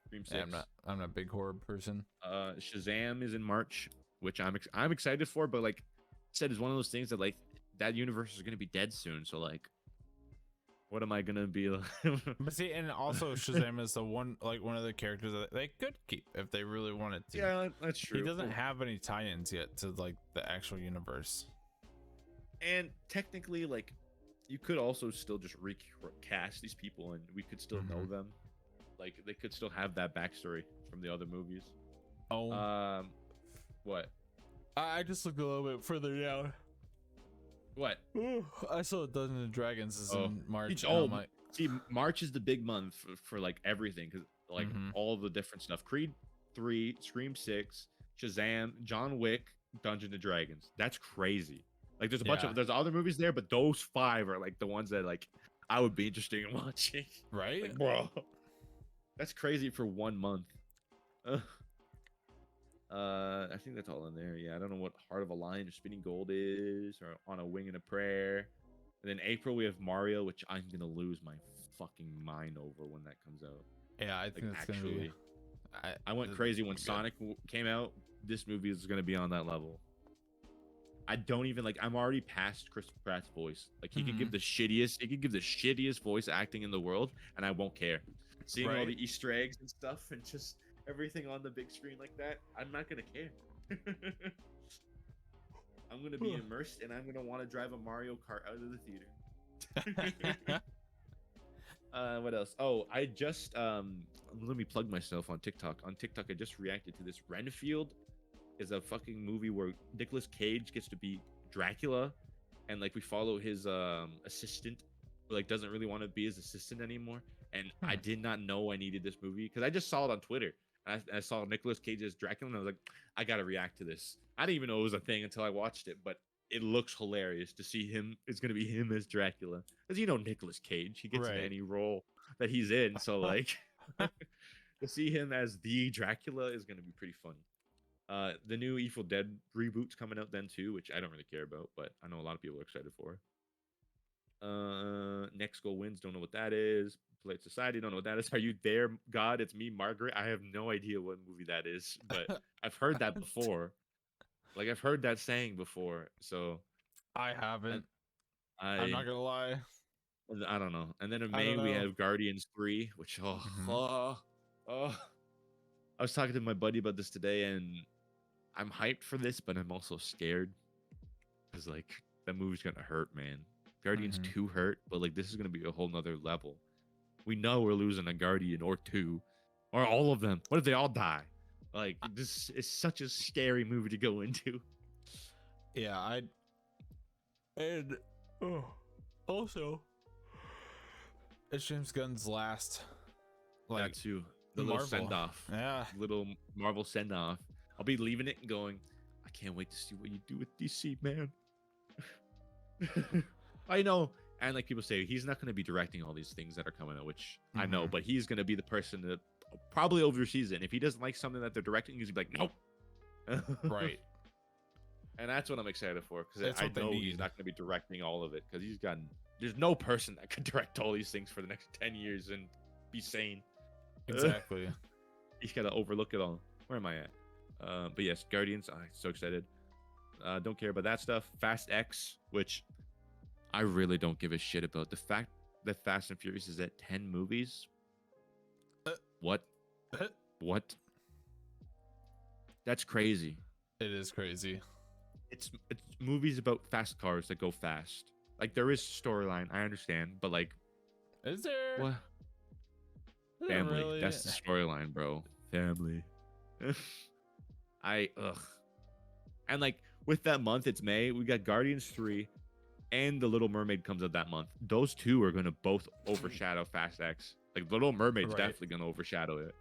Scream 6. Yeah, I'm not a big horror person. Shazam is in March, which I'm excited for, but like I said, is one of those things that like that universe is gonna be dead soon. So like, what am I gonna be like? But see, and also Shazam is one of the characters that they could keep if they really wanted to. Yeah, that's true. He doesn't have any tie-ins yet to like the actual universe. And technically, like, you could also still just recast these people, and we could still know them. Like, they could still have that backstory from the other movies. Oh. What? I just looked a little bit further down. What? Ooh, I saw Dungeons and Dragons is in March. See, March is the big month for like everything, because like all the different stuff. Creed 3, Scream 6, Shazam, John Wick, Dungeons and Dragons. That's crazy. Like there's a bunch of there's other movies there, but those 5 are like the ones that like I would be interested in watching. Right? Like, bro, that's crazy for 1 month. I think that's all in there. Yeah, I don't know what Heart of a Lion or Spinning Gold is, or On a Wing and a Prayer. And then April we have Mario, which I'm gonna lose my fucking mind over when that comes out. Yeah, I think Like, that's actually, gonna be. I went crazy when Sonic came out. This movie is gonna be on that level. I don't even like. I'm already past Chris Pratt's voice. Like he could give the shittiest. He could give the shittiest voice acting in the world, and I won't care. Seeing all Right? the Easter eggs and stuff, and just everything on the big screen like that, I'm not gonna care. I'm gonna be immersed, and I'm gonna want to drive a Mario Kart out of the theater. What else? Oh, I just let me plug myself on TikTok. On TikTok, I just reacted to this. Renfield is a fucking movie where Nicolas Cage gets to be Dracula, and like we follow his assistant, who like doesn't really want to be his assistant anymore. And I did not know I needed this movie because I just saw it on Twitter. I saw Nicolas Cage as Dracula, and I was like, I gotta react to this. I didn't even know it was a thing until I watched it, but it looks hilarious to see him. It's gonna be him as Dracula, because you know Nicolas Cage, he gets in Right. any role that he's in. So like, to see him as the Dracula is gonna be pretty funny. The new Evil Dead reboot's coming out then too, which I don't really care about, but I know a lot of people are excited for. Next Go Wins, don't know what that is. Polite Society, don't know what that is. Are You There, God? It's Me, Margaret. I have no idea what movie that is, but I've heard that before. Like I've heard that saying before, so I haven't. I'm I not gonna lie. I don't know. And then in I May don't we know. have Guardians 3, which oh, I was talking to my buddy about this today, and I'm hyped for this, but I'm also scared because like that movie's gonna hurt, man. Guardians 2 hurt, but like this is gonna be a whole nother level. We know we're losing a Guardian or two, or all of them. What if they all die? Like this is such a scary movie to go into. Yeah, and also it's James Gunn's last like That too. The little Marvel. send off. Yeah. Little Marvel send off. I'll be leaving it and going, I can't wait to see what you do with DC, man. I know. And like people say, he's not going to be directing all these things that are coming out, which I know, but he's going to be the person that probably oversees it. And if he doesn't like something that they're directing, he's going to be like, nope. Right. And that's what I'm excited for, because I what they know need. he's not going to be directing all of it, because there's no person that could direct all these things for the next 10 years and be sane. Exactly. He's got to overlook it all. Where am I at? But yes, Guardians. I'm so excited. Don't care about that stuff. Fast X, which I really don't give a shit about. The fact that Fast and Furious is at 10 movies. What? What? That's crazy. It is crazy. It's movies about fast cars that go fast. Like there is storyline, I understand, but like, is there? What? Family. Really? That's the storyline, bro. Family. And like with that month, it's May. We got Guardians 3 and The Little Mermaid comes out that month. Those two are gonna both overshadow Fast X. Like The Little Mermaid's definitely gonna overshadow it.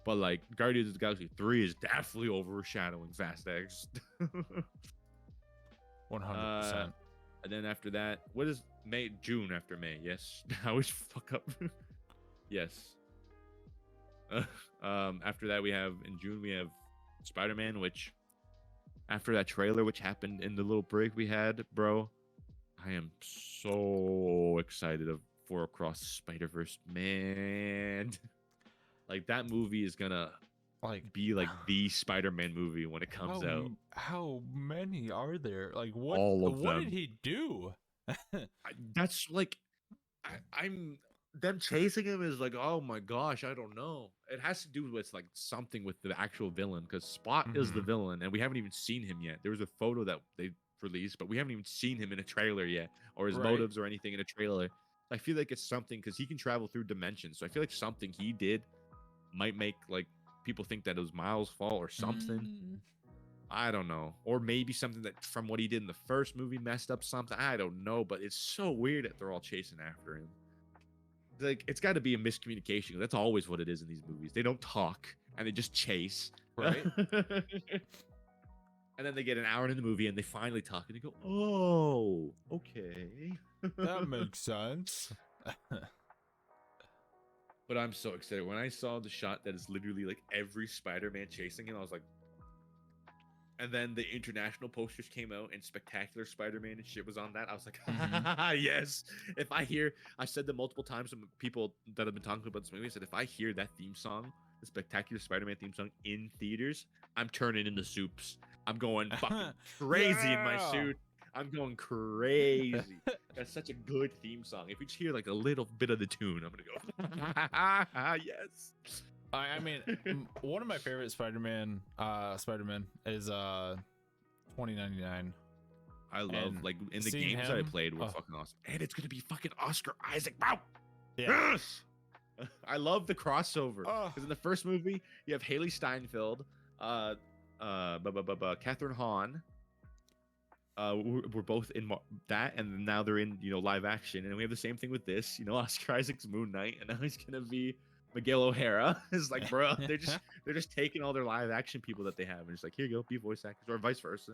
But like Guardians of the Galaxy 3 is definitely overshadowing Fast X. 100%. And then after that, what is May? June after May. Yes. I always fuck up. Yes. After that, in June, we have Spider-Man, which after that trailer, which happened in the little break we had, bro, I am so excited for Across the Spider-Verse, man. Like that movie is gonna be like the Spider-Man movie when it comes out. How many are there? Like what? All of what them. did he do? That's like, I'm them chasing him is like, oh my gosh, I don't know. It has to do with like something with the actual villain, because Spot is the villain, and we haven't even seen him yet. There was a photo that they released, but we haven't even seen him in a trailer yet, or his motives or anything in a trailer. I feel like it's something, because he can travel through dimensions. So I feel like something he did might make like people think that it was Miles' fault or something. I don't know. Or maybe something that from what he did in the first movie messed up something. I don't know, but it's so weird that they're all chasing after him. Like it's got to be a miscommunication. That's always what it is in these movies. They don't talk and they just chase. Right. And then they get an hour into the movie and they finally talk and they go, "Oh, okay." That makes sense. But I'm so excited. When I saw the shot that is literally like every Spider-Man chasing him, I was like, And then the international posters came out, and Spectacular Spider-Man and shit was on that. I was like, Mhm. yes. I said that multiple times to people that have been talking about this movie. I said, if I hear that theme song, the Spectacular Spider-Man theme song in theaters, I'm turning into soups. I'm going fucking crazy in my Yeah. suit. I'm going crazy. That's such a good theme song. If you just hear like a little bit of the tune, I'm gonna go, yes. I mean, one of my favorite Spider-Man is 2099. I love And like in the seeing games that I him, played were oh, fucking awesome, and it's gonna be fucking Oscar Isaac. Wow, yeah. yes. I love the crossover Oh, because in the first movie you have Haley Steinfeld, Catherine Hahn. We're both in that, and now they're in live action, and we have the same thing with this. Oscar Isaac's Moon Knight, and now he's gonna be Miguel O'Hara. It's like, bro, they're just taking all their live action people that they have, and just like, here you go, be voice actors, or vice versa.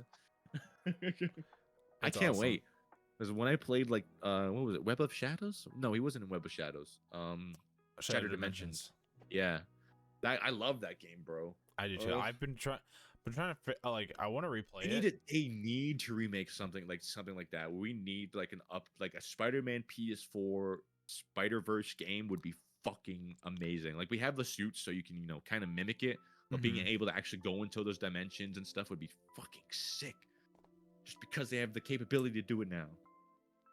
I it's can't awesome. wait. Because when I played like what was it, Web of Shadows? No, he wasn't in Web of Shadows. Shattered Dimensions. Yeah. I love that game, bro. I do too. I've been trying to like, I want to replay They need to remake something like that. We need like a Spider-Man PS4 Spider-Verse game would be fucking amazing. Like we have the suits so you can, kind of mimic it, but being able to actually go into those dimensions and stuff would be fucking sick. Just because they have the capability to do it now.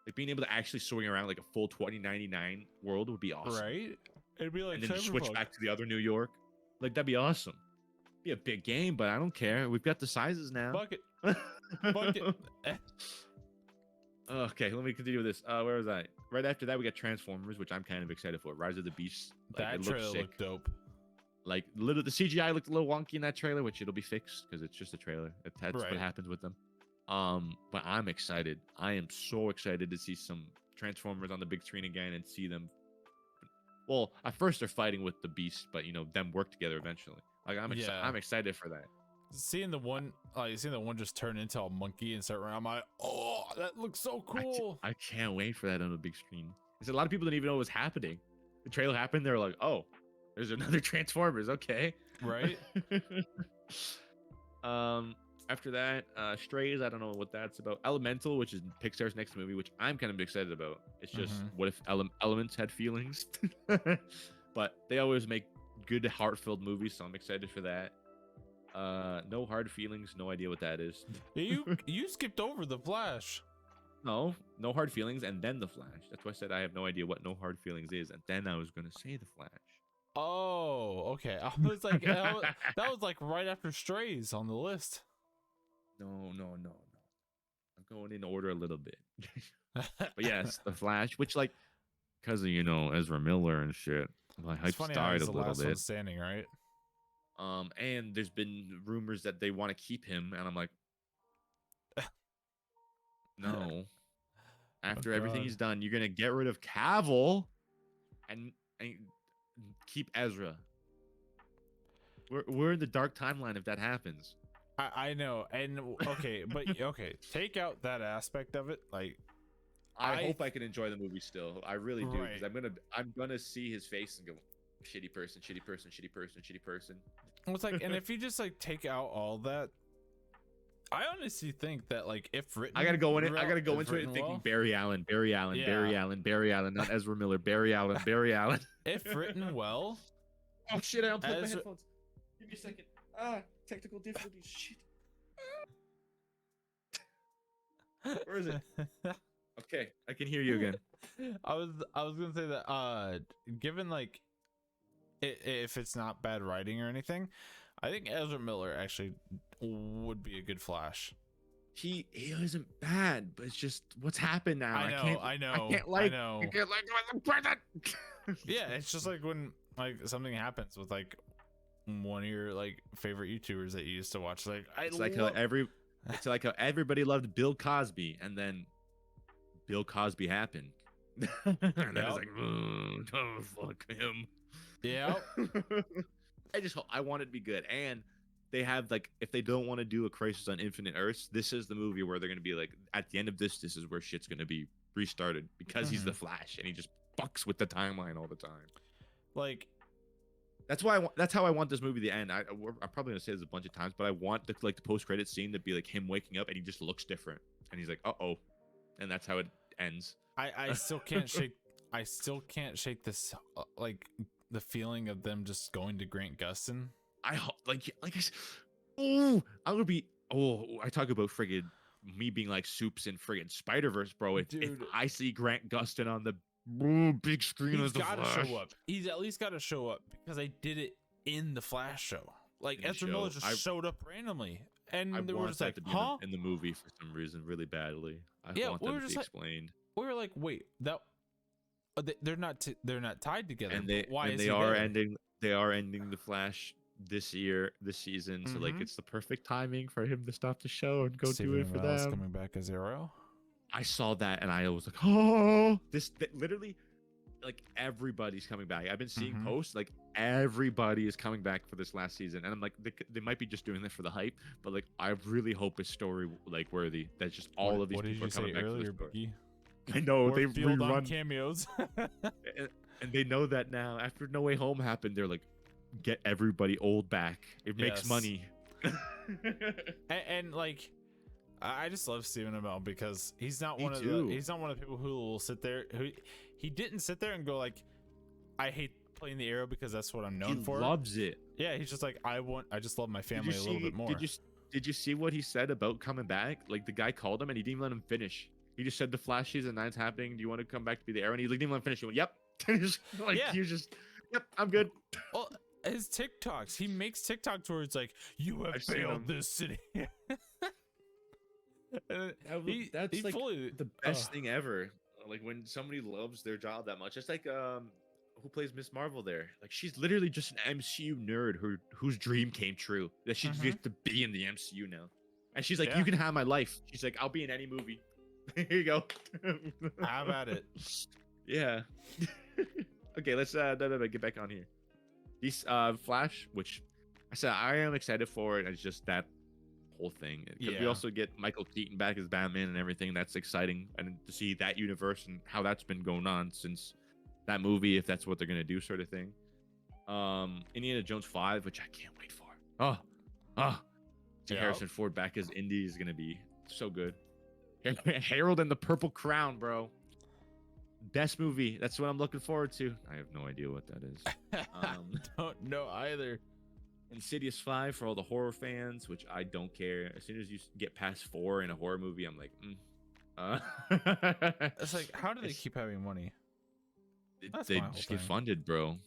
Like being able to actually swing around like a full 2099 world would be awesome. right? It'd be like, and then just switch back to the other New York. Like that'd be awesome. Be a big game, but I don't care. We've got the sizes now. Fuck it. Fuck it. Okay, let me continue with this. Where was I? Right after that, we got Transformers, which I'm kind of excited for. Rise of the Beasts. Like, That it trailer looks sick. looked dope. Like the CGI looked a little wonky in that trailer, which it'll be fixed because it's just a trailer. That's Right. what happens with them. But I'm excited. I am so excited to see some Transformers on the big screen again and see them. Well, at first they're fighting with the Beast, but them work together eventually. Like I'm excited for that. Seeing the one just turn into a monkey and start running, I'm like, oh, that looks so cool. I can't wait for that on the big screen. Because a lot of people didn't even know what was happening. The trailer happened. They were like, oh, there's another Transformers. Okay. Right. After that, Strays. I don't know what that's about. Elemental, which is Pixar's next movie, which I'm kind of excited about. It's just what if Elements had feelings? But they always make good heart-filled movies, so I'm excited for that. No Hard Feelings. No idea what that is. You skipped over the Flash. No Hard Feelings, and then the Flash. That's why I said I have no idea what No Hard Feelings is, and then I was gonna say the Flash. Oh, okay. I was like, that was like right after Strays on the list. No. I'm going in order a little bit. But yes, the Flash, which like, because of Ezra Miller and shit, my hype started a little bit. Standing, right? And there's been rumors that they want to keep him, and I'm like, no. After everything he's done, you're gonna get rid of Cavill and keep Ezra. We're in the dark timeline if that happens. I know, and okay, but okay, take out that aspect of it. Like, I hope I can enjoy the movie still. I really do, because Right. I'm gonna see his face and go, shitty person, shitty person, shitty person, shitty person. It's like, and if you just like take out all that, I honestly think that like if written, I gotta go into it thinking well, Barry Allen, Barry Allen, Yeah. Barry Allen, Barry Allen, not Ezra Miller, Barry Allen, Barry Allen. if written well, Oh shit! I unplugged my Ezra- headphones. Give me a second. Technical difficulties. Shit. Where is it? Okay, I can hear you again. I was gonna say that given like if it's not bad writing or anything, I think Ezra Miller actually would be a good Flash. He isn't bad, but it's just what's happened now. I can't like the present. Yeah, it's just like when like something happens with like one of your like favorite YouTubers that you used to watch. Like it's like how everybody loved Bill Cosby, and then Bill Cosby happened. And then it's like, oh, fuck him. Yeah. I want it to be good. And they have like, if they don't want to do a Crisis on Infinite Earths, this is the movie where they're gonna be like, at the end of this is where shit's gonna be restarted, because he's the Flash and he just fucks with the timeline all the time. Like That's why that's how I want this movie to end. I'm probably gonna say this a bunch of times, but I want the post credit scene to be like him waking up and he just looks different, and he's like, oh, and that's how it ends. I still can't shake. I still can't shake this like the feeling of them just going to Grant Gustin. Oh, I would be. Oh, I talk about friggin' me being like Soups in friggin' Spider-Verse, bro. If I see Grant Gustin on the big screen, he's got to show up. He's at least got to show up because I did it in the Flash show. Like Ezra Miller just showed up randomly, and they were just like, to be "Huh?" in the movie for some reason, really badly. I want that to be explained. We were like, "Wait, that they're not tied together." And they are ending the Flash this season. So like it's the perfect timing for him to stop the show and go do it for them. Coming back as Arrow. I saw that and I was like, oh, literally, like everybody's coming back. I've been seeing posts like everybody is coming back for this last season, and I'm like, they might be just doing this for the hype, but like I really hope it's story like worthy. That's just all of these people are coming back for this story. I know they rerun cameos, and they know that now. After No Way Home happened, they're like, get everybody old back. It makes money. and like, I just love Stephen Amell because he's not one of the people who will sit there. He didn't sit there and go like, I hate playing the Arrow because that's what I'm known for. He loves it. Yeah, he's just like, I just love my family a little bit more. Did you see what he said about coming back? Like the guy called him and he didn't even let hm finish. He just said the Flash season 9's happening. Do you want to come back to be the Arrow? And he didn't even let him finish. He went, yep. He was just, yep, I'm good. Well, his TikToks, he makes TikToks where it's like, you have failed this city. That's like the best thing ever. Like when somebody loves their job that much. It's like who plays Miss Marvel there? Like she's literally just an MCU nerd whose dream came true. That she gets to be in the MCU now. And she's like, you can have my life. She's like, I'll be in any movie. Here you go. How about it? Yeah. Okay, let's get back on here. These Flash, which I said I am excited for it. It's just that whole thing. We also get Michael Keaton back as Batman and everything. That's exciting, and to see that universe and how that's been going on since that movie, if that's what they're gonna do, sort of thing. Indiana Jones 5, which I can't wait for. Harrison Ford back as Indy is gonna be so good. Harold and the Purple Crown, bro. Best movie. That's what I'm looking forward to. I have no idea what that is. Don't know either. Insidious 5 for all the horror fans, which I don't care. As soon as you get past 4 in a horror movie, I'm like, It's like, how do they keep having money? They just get funded, bro.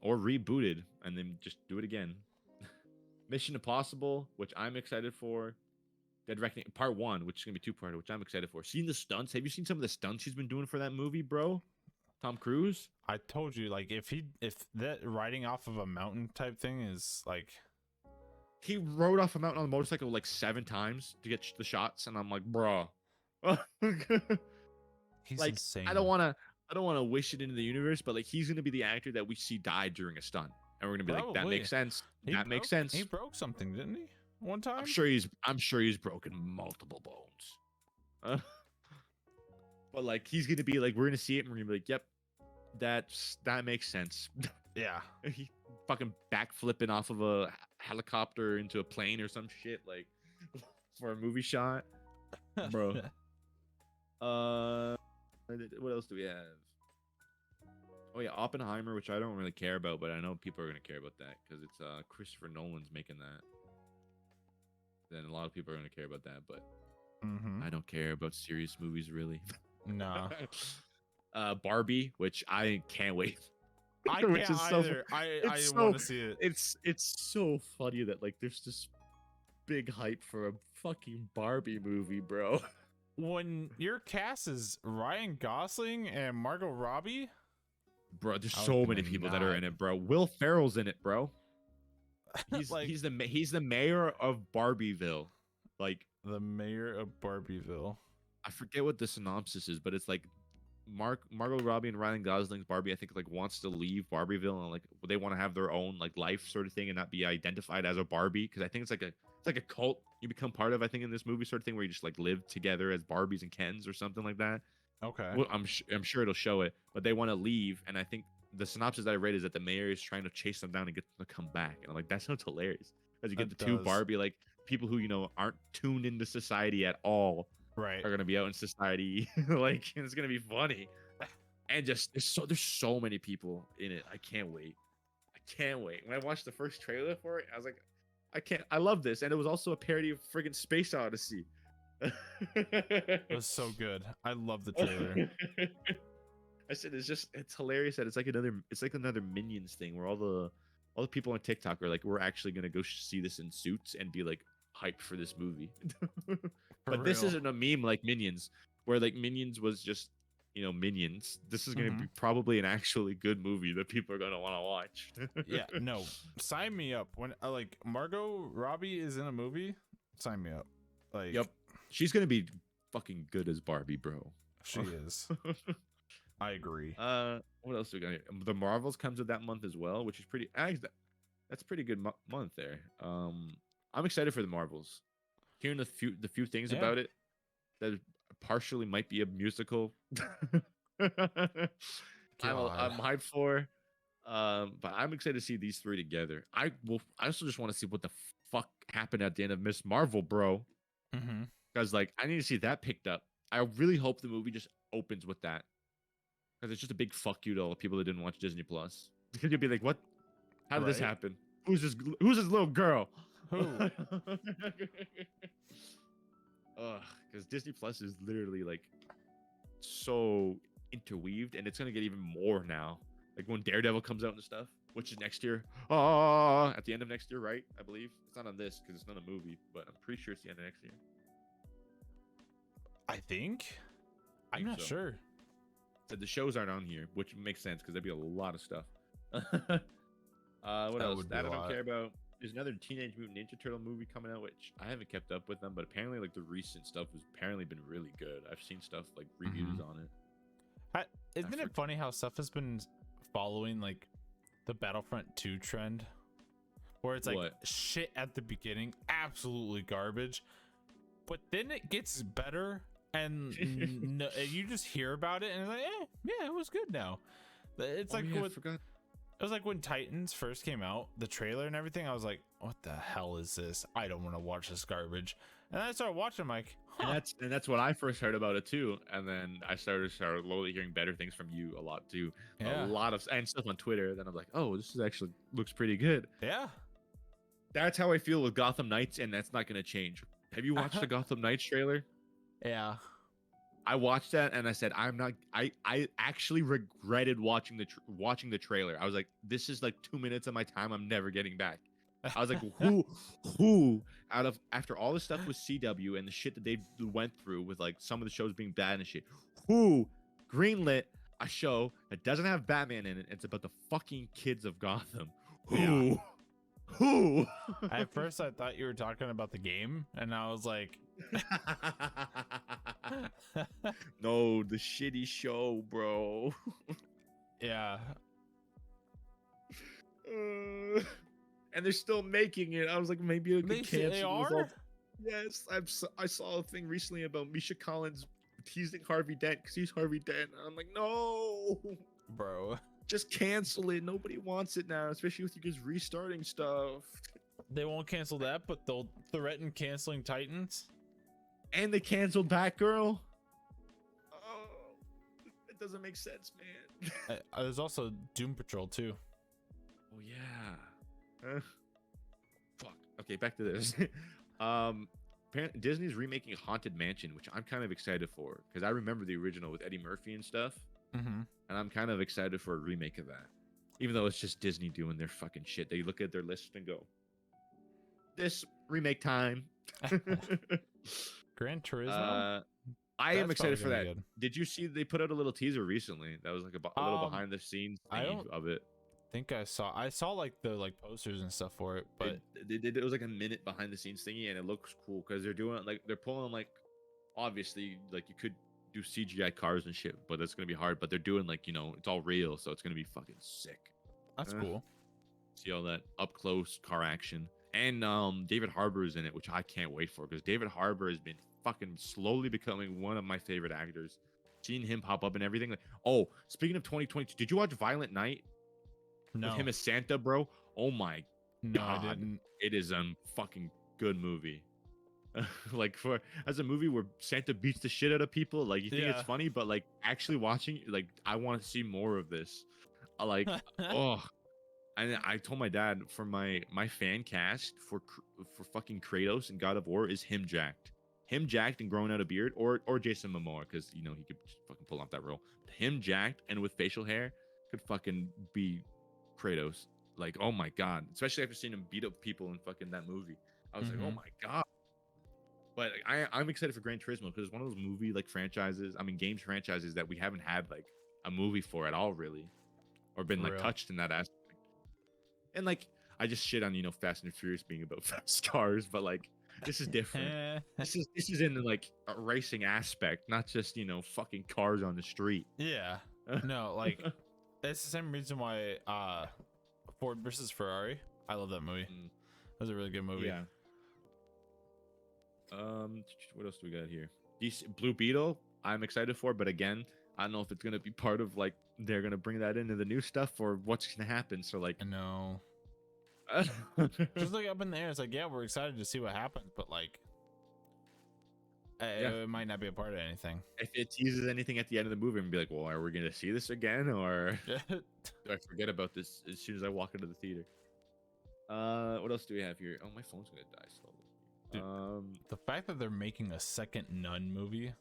Or rebooted and then just do it again. Mission Impossible, which I'm excited for. Dead Reckoning Part 1, which is gonna be 2-part, which I'm excited for. Seeing the stunts. Have you seen some of the stunts he's been doing for that movie, bro? Tom Cruise. I told you, like, if that riding off of a mountain type thing is like, he rode off a mountain on a motorcycle like 7 times to get the shots, and I'm like, bro. He's like, insane. I don't want to wish it into the universe, but like he's gonna be the actor that we see die during a stunt, and we're gonna be like, that makes sense. Makes sense. He broke something, didn't he? One time. I'm sure he's broken multiple bones. But like he's gonna be like, we're gonna see it and we're gonna be like, yep, that makes sense. Yeah. He fucking backflipping off of a helicopter into a plane or some shit, like for a movie shot. Bro. What else do we have? Oh yeah, Oppenheimer, which I don't really care about, but I know people are gonna care about that because it's Christopher Nolan's making that. Then a lot of people are gonna care about that, but I don't care about serious movies really. No. Barbie, which I can't wait. I can't either. I want to see it. It's so funny that like there's this big hype for a fucking Barbie movie, bro. When your cast is Ryan Gosling and Margot Robbie, bro, there's so many people that are in it, bro. Will Ferrell's in it, bro. He's like, he's the mayor of Barbieville. Like the mayor of Barbieville. I forget what the synopsis is, but it's like Margot Robbie and Ryan Gosling's Barbie, I think, like wants to leave Barbieville and like they want to have their own like life sort of thing and not be identified as a Barbie, because I think it's like a cult you become part of, I think, in this movie sort of thing where you just like live together as Barbies and Kens or something like that. Okay. Well, I'm sure it'll show it, but they want to leave, and I think the synopsis that I read is that the mayor is trying to chase them down and get them to come back, and I'm like, that sounds hilarious. Because you get That the two does. Barbie like people who aren't tuned into society at all Right. are gonna be out in society, like, and it's gonna be funny. And just there's so many people in it. I can't wait. I can't wait. When I watched the first trailer for it, I was like, I love this. And it was also a parody of friggin' Space Odyssey. It was so good. I love the trailer. I said it's hilarious that it's like another Minions thing where all the people on TikTok are like, we're actually gonna go see this in suits and be like hyped for this movie. But this isn't a meme like Minions, where like Minions was just Minions. This is gonna be probably an actually good movie that people are gonna want to watch. Yeah, no, sign me up. When like Margot Robbie is in a movie, sign me up. Like, yep, she's gonna be fucking good as Barbie, bro. She is. I agree. What else do we got here? The Marvels comes with that month as well, which is pretty. That's a pretty good month there. I'm excited for the Marvels. Hearing the few things about it that partially might be a musical. I'm hyped for. But I'm excited to see these three together. I also just want to see what the fuck happened at the end of Miss Marvel, bro. Because like I need to see that picked up. I really hope the movie just opens with that. Because it's just a big fuck you to all the people that didn't watch Disney Plus. You'll be like, what? How did this happen? Who's this little girl? Who? Because Disney Plus is literally like so interweaved, and it's gonna get even more now. Like when Daredevil comes out and stuff, which is next year. At the end of next year, right? I believe it's not on this because it's not a movie, but I'm pretty sure it's the end of next year. I think. I'm not sure. So the shows aren't on here, which makes sense because there'd be a lot of stuff. What else? That I don't care about. There's another Teenage Mutant Ninja Turtle movie coming out, which I haven't kept up with them, but apparently, like the recent stuff has apparently been really good. I've seen stuff like reviews on it. Isn't it funny how stuff has been following like the Battlefront 2 trend, where it's like shit at the beginning, absolutely garbage, but then it gets better, and you just hear about it, and it's like, yeah, it was good now. It's like it was like when Titans first came out, the trailer and everything. I was like, "What the hell is this? I don't want to watch this garbage." And then I started watching, I'm like, huh. And that's when I first heard about it too. And then I started slowly hearing better things from you a lot too. Yeah. A lot of and stuff on Twitter. Then I'm like, oh, this is actually looks pretty good. Yeah. That's how I feel with Gotham Knights, and that's not gonna change. Have you watched the Gotham Knights trailer? Yeah. I watched that and I said, I actually regretted watching the trailer. I was like, this is like 2 minutes of my time I'm never getting back. I was like, who after all the stuff with CW and the shit that they went through with like some of the shows being bad and shit, who greenlit a show that doesn't have Batman in it? It's about the fucking kids of Gotham. Who? At first I thought you were talking about the game, and I was like, no, the shitty show, bro. Yeah. And they're still making it. I was like, maybe it could cancel. They are? Yes, I saw a thing recently about Misha Collins teasing Harvey Dent because he's Harvey Dent. I'm like, no, bro, just cancel it. Nobody wants it now, especially with you guys restarting stuff. They won't cancel that, but they'll threaten canceling Titans. And they canceled Batgirl. Oh, it doesn't make sense, man. There's also Doom Patrol too. Oh yeah. Fuck. Okay, back to this. Disney's remaking Haunted Mansion, which I'm kind of excited for because I remember the original with Eddie Murphy and stuff, and I'm kind of excited for a remake of that. Even though it's just Disney doing their fucking shit, they look at their list and go, "This remake time." Gran Turismo. I am excited for that. Did you see they put out a little teaser recently? That was like a little behind the scenes of it. Think I saw like the posters and stuff for it, but it was like a minute behind the scenes thingy, and it looks cool because they're doing like they're pulling like obviously like you could do CGI cars and shit, but that's gonna be hard. But they're doing like it's all real, so it's gonna be fucking sick. That's cool. See all that up close car action, and David Harbour is in it, which I can't wait for because David Harbour has been fucking slowly becoming one of my favorite actors. seeing him pop up and everything. Like, oh, speaking of 2022, did you watch Violent Night with No, him as Santa, bro? Oh my no, I god, didn't. it is a fucking good movie. Like for as a movie where Santa beats the shit out of people, like you think it's Yeah. funny, but like actually watching, like I want to see more of this. Like, oh, and I told my dad for my fan cast for fucking Kratos and God of War is him jacked and growing out a beard, or Jason Momoa because you know he could just fucking pull off that role. Him jacked and with facial hair could fucking be Kratos. Like, oh my god, especially after seeing him beat up people in fucking that movie. I was like, oh my god. But I'm excited for Gran Turismo because it's one of those movie like franchises. I mean, games franchises that we haven't had like a movie for at all, really, or been For like real. touched in that aspect. And like, I just shit on Fast and Furious being about fast cars, but like, this is different. This is in like a racing aspect, not just fucking cars on the street. Yeah. No, like it's the same reason why Ford versus Ferrari. I love that movie. That was a really good movie. Yeah. What else do we got here? Blue Beetle, I'm excited for, but again, I don't know if it's gonna be part of like they're gonna bring that into the new stuff or what's gonna happen. So like, I know. Just like up in the air, it's like, yeah, we're excited to see what happens, but like, it might not be a part of anything. If it teases anything at the end of the movie, and be like, well, are we gonna see this again, or do I forget about this as soon as I walk into the theater? What else do we have here? Oh, my phone's gonna die slowly. Dude, the fact that they're making a second Nun movie,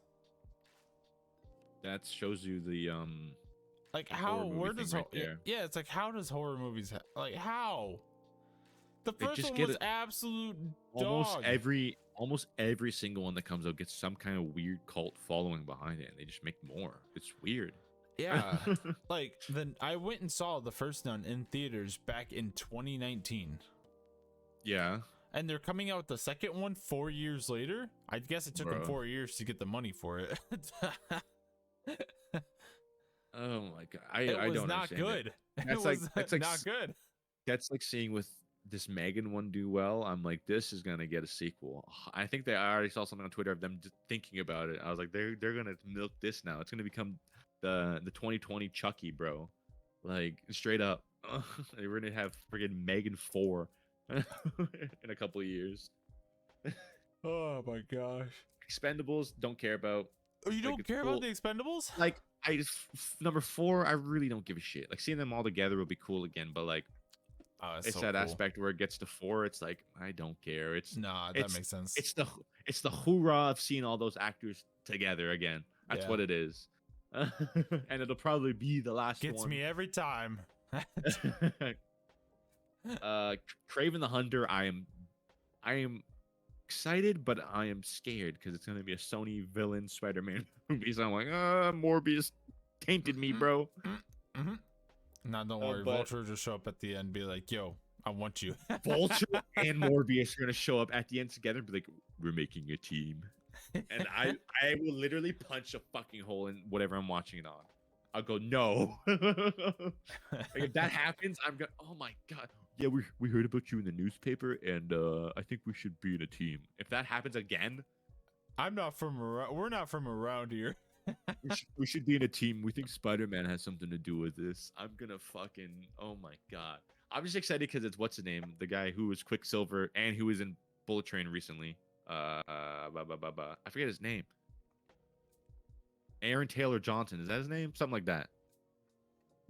that shows you the like how where does right yeah, it's like how does horror movies like how the They first just one get was it- absolute almost dog. every single one that comes out gets some kind of weird cult following behind it, and they just make more. It's weird. Yeah. Like then I went and saw the first Nun in theaters back in 2019. Yeah. And they're coming out with the second one 4 years later. I guess it took them 4 years to get the money for it. Oh my god, It I was don't not understand good. it. That's like not good. That's like seeing with this Megan one do well. I'm like, this is gonna get a sequel. I think I already saw something on Twitter of them just thinking about it. I was like, they're gonna milk this now. It's gonna become the 2020 Chucky, bro. Like straight up, we're gonna have friggin' Megan 4 in a couple of years. Oh my gosh. Expendables, don't care about. Oh, you don't it's care cool. about the Expendables? Like number 4, I really don't give a shit. Like seeing them all together will be cool again, but like it's so that cool. aspect where it gets to 4. It's like I don't care. Nah, that makes sense. It's the hoorah of seeing all those actors together again. That's what it is, and it'll probably be the last Gets one. me every time. Kraven the Hunter. I am excited, but I am scared because it's gonna be a Sony villain Spider-Man movie. So I'm like, Morbius tainted me, bro. Nah, don't worry. Vulture will just show up at the end and be like, yo, I want you. Vulture and Morbius are gonna show up at the end together and be like, we're making a team. And I will literally punch a fucking hole in whatever I'm watching it on. I'll go, no. Like, if that happens, I'm gonna, oh my god. Yeah, we heard about you in the newspaper, and I think we should be in a team. If that happens again, I'm not from around. We're not from around here. we should be in a team. We think Spider-Man has something to do with this. I'm gonna fucking, oh my god. I'm just excited because it's what's his name, the guy who was Quicksilver and who was in Bullet Train recently. I forget his name. Aaron Taylor Johnson, is that his name? Something like that.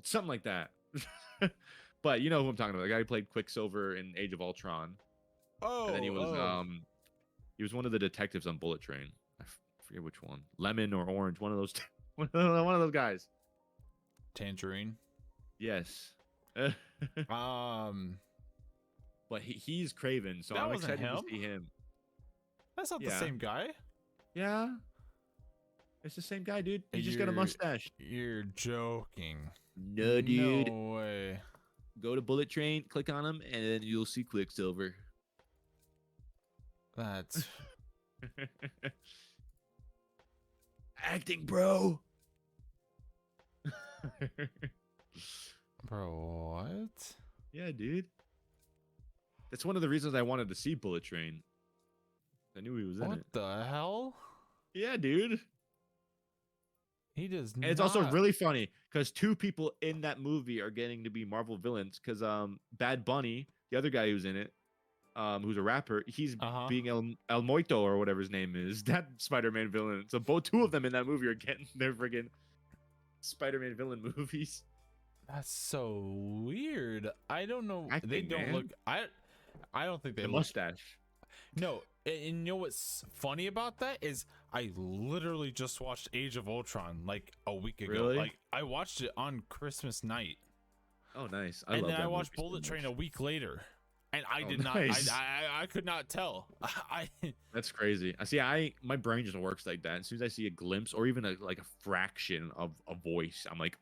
Something like that. But you know who I'm talking about. The guy who played Quicksilver in Age of Ultron. Oh, And then he was one of the detectives on Bullet Train. I forget which one. Lemon or Orange, one of those one of those guys. Tangerine. Yes. But But he's Craven, so That I'm wasn't excited him? to see him. that's not the same guy. Yeah. It's the same guy, dude. He just got a mustache. You're joking. No, dude. No way. Go to Bullet Train, click on him, and then you'll see Quicksilver. That's Acting, bro. bro. What? Yeah, dude. That's one of the reasons I wanted to see Bullet Train. I knew he was in What it. the hell? Yeah, dude. He does And not. it's also really funny because two people in that movie are getting to be Marvel villains. Because Bad Bunny, the other guy who's in it, who's a rapper, he's being El Moito or whatever his name is, that Spider-Man villain. So both two of them in that movie are getting their friggin' Spider-Man villain movies. That's so weird. I don't know. They Acting, don't man. look. I don't think they The look. mustache. No, and you know what's funny about that is I literally just watched Age of Ultron like a week ago. Really? Like I watched it on Christmas night. Oh, nice. And then I watched Bullet Train a week later, and I did not. Nice. I could not tell. That's crazy. I see. My brain just works like that. As soon as I see a glimpse or even like a fraction of a voice, I'm like,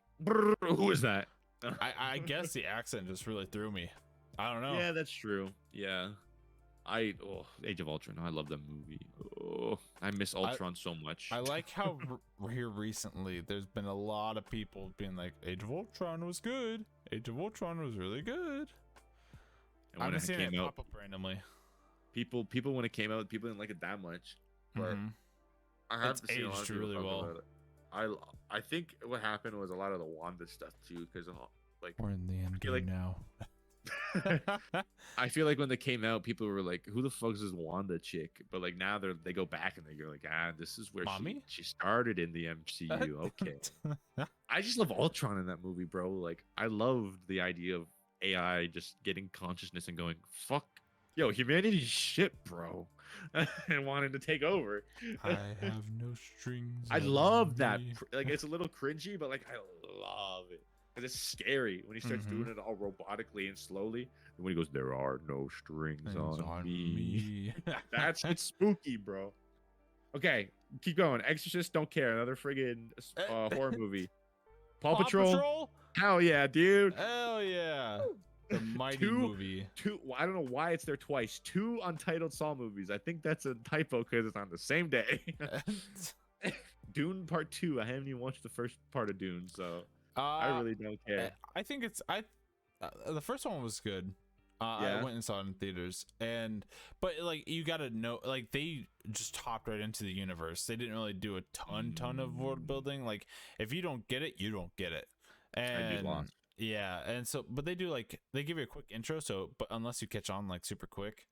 who is that? I guess the accent just really threw me. I don't know. Yeah, that's true. Yeah. Age of Ultron. I love that movie. Oh, I miss Ultron so much. I like how here recently there's been a lot of people being like, Age of Ultron was good. Age of Ultron was really good. And when I've seen it came out, pop up randomly. people when it came out, people didn't like it that much. But I have It's to see a lot of aged people really talk well. about it. I think what happened was a lot of the Wanda stuff too, because like We're in the end game like- now. I feel like when they came out, people were like, "Who the fuck is this Wanda chick?" But like now they go back and they're like, "This is where she started in the MCU." Okay, I just love Ultron in that movie, bro. Like I loved the idea of AI just getting consciousness and going, "Fuck, yo, humanity's shit, bro," and wanting to take over. I have no strings. I on love that. me. Like it's a little cringy, but like I love it. Because it's scary when he starts doing it all robotically and slowly. And when he goes, "There are no strings on me." It's spooky, bro. Okay, keep going. Exorcist, don't care. Another friggin' horror movie. Paw Patrol? Hell yeah, dude. Hell yeah. The mighty movie. I don't know why it's there twice. Two untitled Saw movies. I think that's a typo because it's on the same day. Dune Part 2. I haven't even watched the first part of Dune, so I really don't care. I think the first one was good. I went and saw it in theaters, but like you gotta know, like they just hopped right into the universe. They didn't really do a ton of world building. Like if you don't get it, you don't get it. And I do lost. Yeah, and so but they do they give you a quick intro. So but unless you catch on like super quick,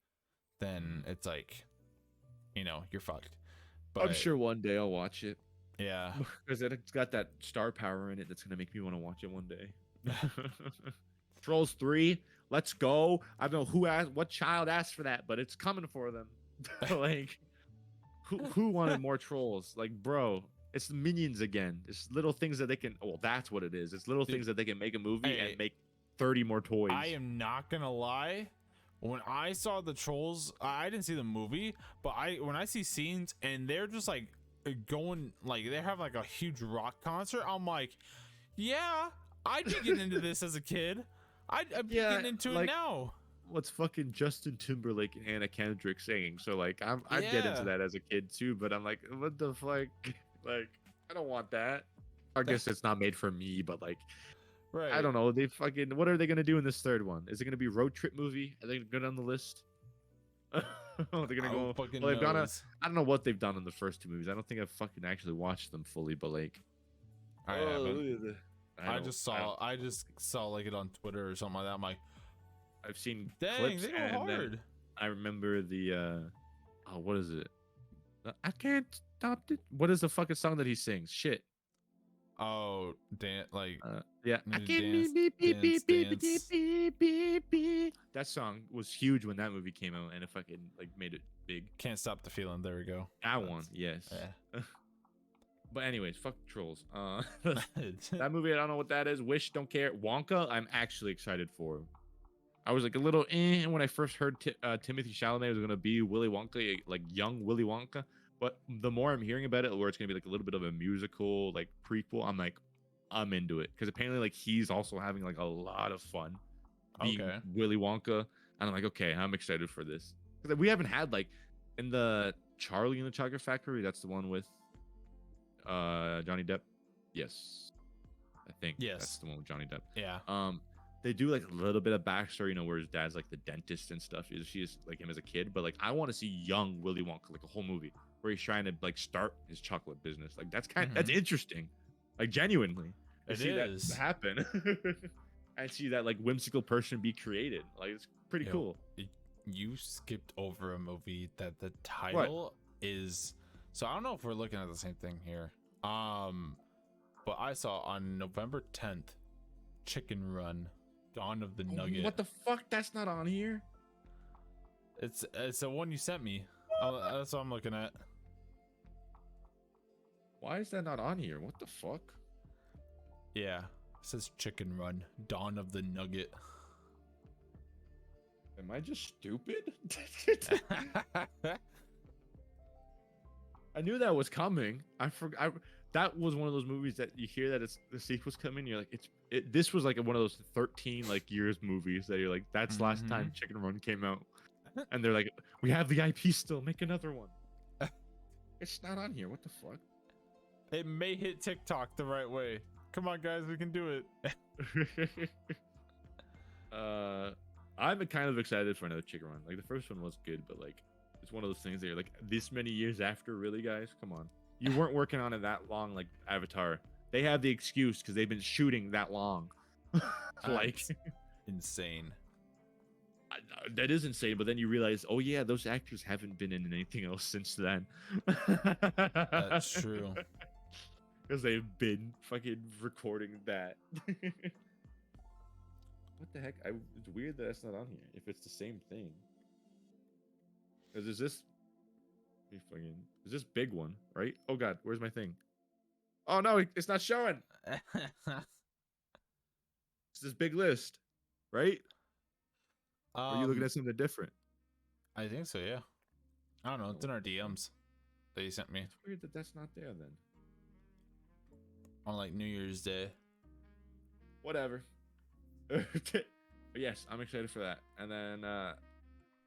then it's like, you're fucked. But I'm sure one day I'll watch it. Yeah, because it's got that star power in it that's gonna make me want to watch it one day. Trolls 3, let's go. I don't know what child asked for that, but it's coming for them. Like, who wanted more trolls? Like, bro, it's the minions again. It's little things that they can. Well, that's what it is. It's little things that they can make a movie and make 30 more toys. I am not gonna lie. When I saw the trolls, I didn't see the movie, but when I see scenes and they're just like going like they have like a huge rock concert, I'm like, yeah, I'd be getting into this as a kid. I'd be getting into it now. What's fucking Justin Timberlake and Anna Kendrick singing? So like I'd get into that as a kid too, but I'm like, what the fuck? Like I don't want that. I guess it's not made for me, but like right. I don't know. What are they gonna do in this third one? Is it gonna be a road trip movie? Are they gonna go down the list? They're gonna go. Well, they've done I don't know what they've done in the first two movies. I don't think I've fucking actually watched them fully, but like I haven't. I just saw like it on Twitter or something like that. I'm like, I've seen dang, clips they go and hard. then I remember the what is it? I can't stop it. What is the fucking song that he sings? Shit. Oh, yeah. I can't beep. That song was huge when that movie came out, and it fucking like made it big. Can't Stop the Feeling. There we go. That one, yes. Yeah. But anyways, fuck trolls. That movie, I don't know what that is. Wish, don't care. Wonka, I'm actually excited for. I was like a little when I first heard Timothy Chalamet was gonna be Willy Wonka, like young Willy Wonka. But the more I'm hearing about it, where it's gonna be like a little bit of a musical, like prequel, I'm like, I'm into it because apparently, like he's also having like a lot of fun being Willy Wonka, and I'm like, okay, I'm excited for this because we haven't had like in the Charlie and the Chocolate Factory. That's the one with Johnny Depp. Yes, I think that's the one with Johnny Depp. Yeah. They do like a little bit of backstory, where his dad's like the dentist and stuff. She's like him as a kid, but like I want to see young Willy Wonka, like a whole movie where he's trying to like start his chocolate business. Like that's that's interesting. like genuinely. To It see is. that happen. And see that like whimsical person be created. Like it's pretty Yo, cool. you skipped over a movie that the What? title is. So I don't know if we're looking at the same thing here. But I saw on November 10th, Chicken Run, Dawn of the Nugget. What the fuck? That's not on here. It's the one you sent me. That's what I'm looking at. Why is that not on here? What the fuck? Yeah, it says Chicken Run, Dawn of the Nugget. Am I just stupid? I knew that was coming. I forgot. That was one of those movies that you hear that it's the sequel's coming. You're like, this was like one of those 13 like years movies that you're like, that's last time Chicken Run came out, and they're like, we have the IP still, make another one. It's not on here. What the fuck? It may hit TikTok the right way. Come on, guys, we can do it. I'm kind of excited for another Chicken Run. Like the first one was good, but like it's one of those things that you're like, this many years after, really, guys? Come on. You weren't working on it that long, like Avatar. They have the excuse because they've been shooting that long. Like insane. That is insane, but then you realize, oh yeah, those actors haven't been in anything else since then. That's true. Because they've been fucking recording that. What the heck? It's weird that that's not on here. If it's the same thing, because is this big one, right? Oh god, where's my thing? Oh no, it's not showing. It's this big list, right? Or are you looking at something different? I think so, yeah. I don't know. It's in our DMs that you sent me. It's weird that that's not there then. On like New Year's Day. Whatever. But yes, I'm excited for that. And then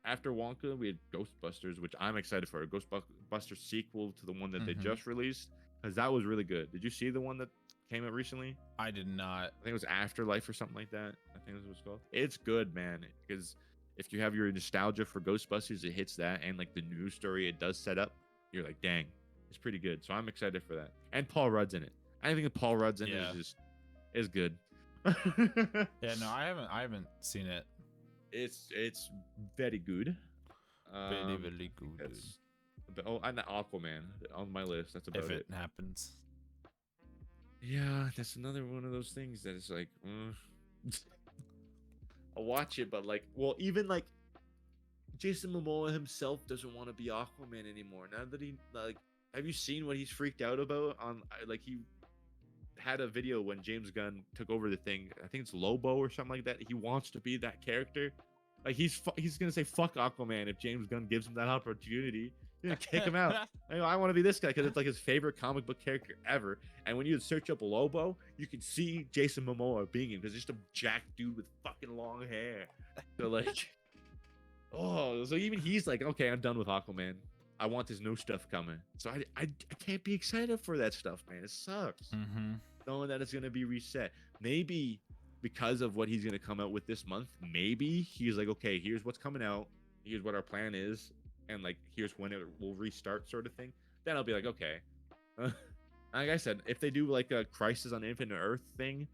after Wonka, we had Ghostbusters, which I'm excited for. A Ghostbusters sequel to the one that they just released, because that was really good. Did you see the one that came out recently? I did not. I think it was Afterlife or something like that. I think that's what it's called. It's good, man, because if you have your nostalgia for Ghostbusters, it hits that, and like the news story it does set up, you're like, dang, it's pretty good. So I'm excited for that. And Paul Rudd's in it. I think Paul Rudd's in it is good. Yeah, no, I haven't seen it. It's very good. Very good. And Aquaman on my list. That's about if it. It happens. Yeah, that's another one of those things that is like, I'll watch it, but like, well, even like Jason Momoa himself doesn't want to be Aquaman anymore. Now that he like, have you seen what he's freaked out about on like he had a video when James Gunn took over the thing. I think it's Lobo or something like that. He wants to be that character. Like he's gonna say fuck Aquaman if James Gunn gives him that opportunity. He's gonna kick him out. I want to be this guy because it's like his favorite comic book character ever. And when you search up Lobo, you can see Jason Momoa being him because he's just a jacked dude with fucking long hair. So like, oh, so even he's like, okay, I'm done with Aquaman. I want this new stuff coming. So I can't be excited for that stuff, man. It sucks. Knowing that it's gonna be reset. Maybe because of what he's gonna come out with this month, maybe he's like, okay, here's what's coming out, here's what our plan is, and like here's when it will restart, sort of thing. Then I'll be like, okay. Like I said, if they do like a Crisis on Infinite Earth thing,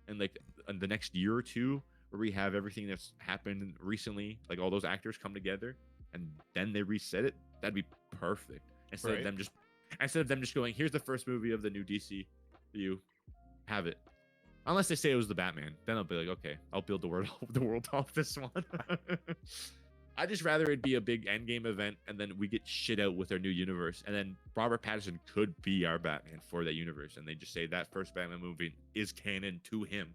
and like in the next year or two, where we have everything that's happened recently, like all those actors come together, and then they reset it, that'd be perfect. Instead of them just going, here's the first movie of the new DCU. Have it. Unless they say it was the Batman, then I'll be like, okay, I'll build the world off this one. I just rather it be a big Endgame event, and then we get shit out with our new universe, and then Robert Pattinson could be our Batman for that universe, and they just say that first Batman movie is canon to him.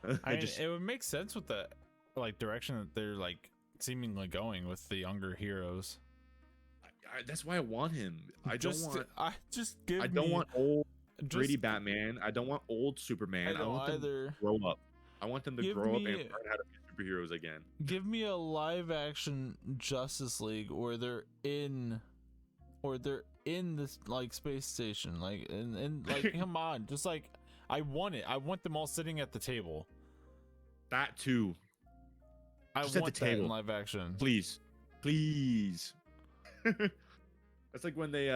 It would make sense with the like direction that they're like seemingly going with the younger heroes. That's why I want him. I don't want old gritty Batman. I don't want old Superman. I want them to grow up. I want them to grow up and learn how to be superheroes again. Give me a live action Justice League where they're in this like space station, like and like come on, just like I want it. I want them all sitting at the table. That too. I want that in live action. Please. That's like when they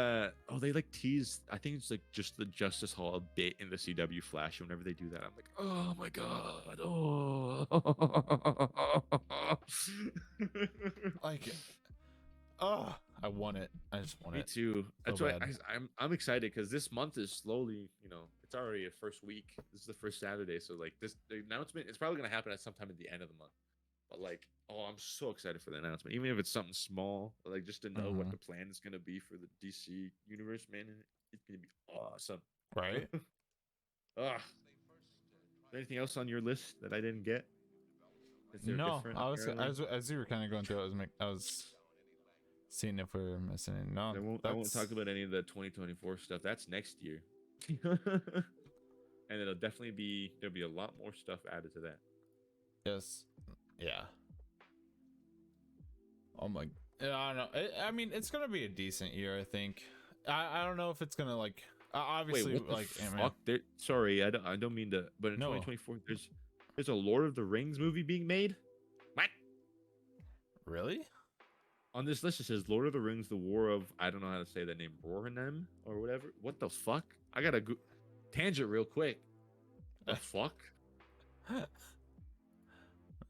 like tease. I think it's like just the Justice Hall a bit in the CW Flash. Whenever they do that, I'm like, oh my god, oh. Like, oh, I want it. I just want Me it too. so That's why bad. I'm excited because this month is slowly, it's already a first week. This is the first Saturday, so like the announcement is probably gonna happen at sometime at the end of the month. But like, oh, I'm so excited for the announcement, even if it's something small, like just to know what Mhm. the plan is gonna be for the DC universe, man. It's gonna be awesome. Right? Ah, anything else on your list that I didn't get? Is there No, different I was apparently? as you were kind of going through, I was seeing if we were missing it. No, I won't talk that's about any of the 2024 stuff. That's next year. And there'll be a lot more stuff added to that. yes, yeah. Oh my, yeah, I don't know. I mean, it's gonna be a decent year, I think. I don't know if it's gonna like Wait, obviously what the like Ant-Man. fuck? Sorry, I don't mean to, but in No, 2024, there's a Lord of the Rings movie being made. What? really? On this list it says Lord of the Rings: The War of, I don't know how to say that name, Rohirrim or whatever. What the fuck? I gotta tangent real quick. The fuck?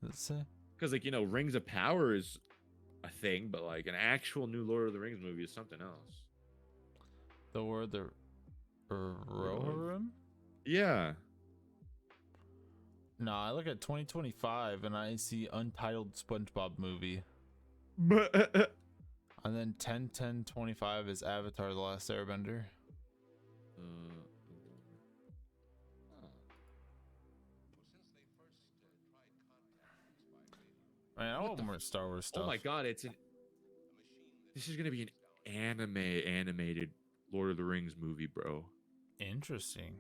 Let's say Because like Rings of Power is a thing, but like an actual new Lord of the Rings movie is something else. the word the Lord of, Rohirrim. yeah. No, I look at 2025 and I see untitled SpongeBob movie, and then 10/10/25 is Avatar: The Last Airbender. Man, I What want the? more Star Wars Oh stuff. my god! This is gonna be an animated Lord of the Rings movie, bro. Interesting.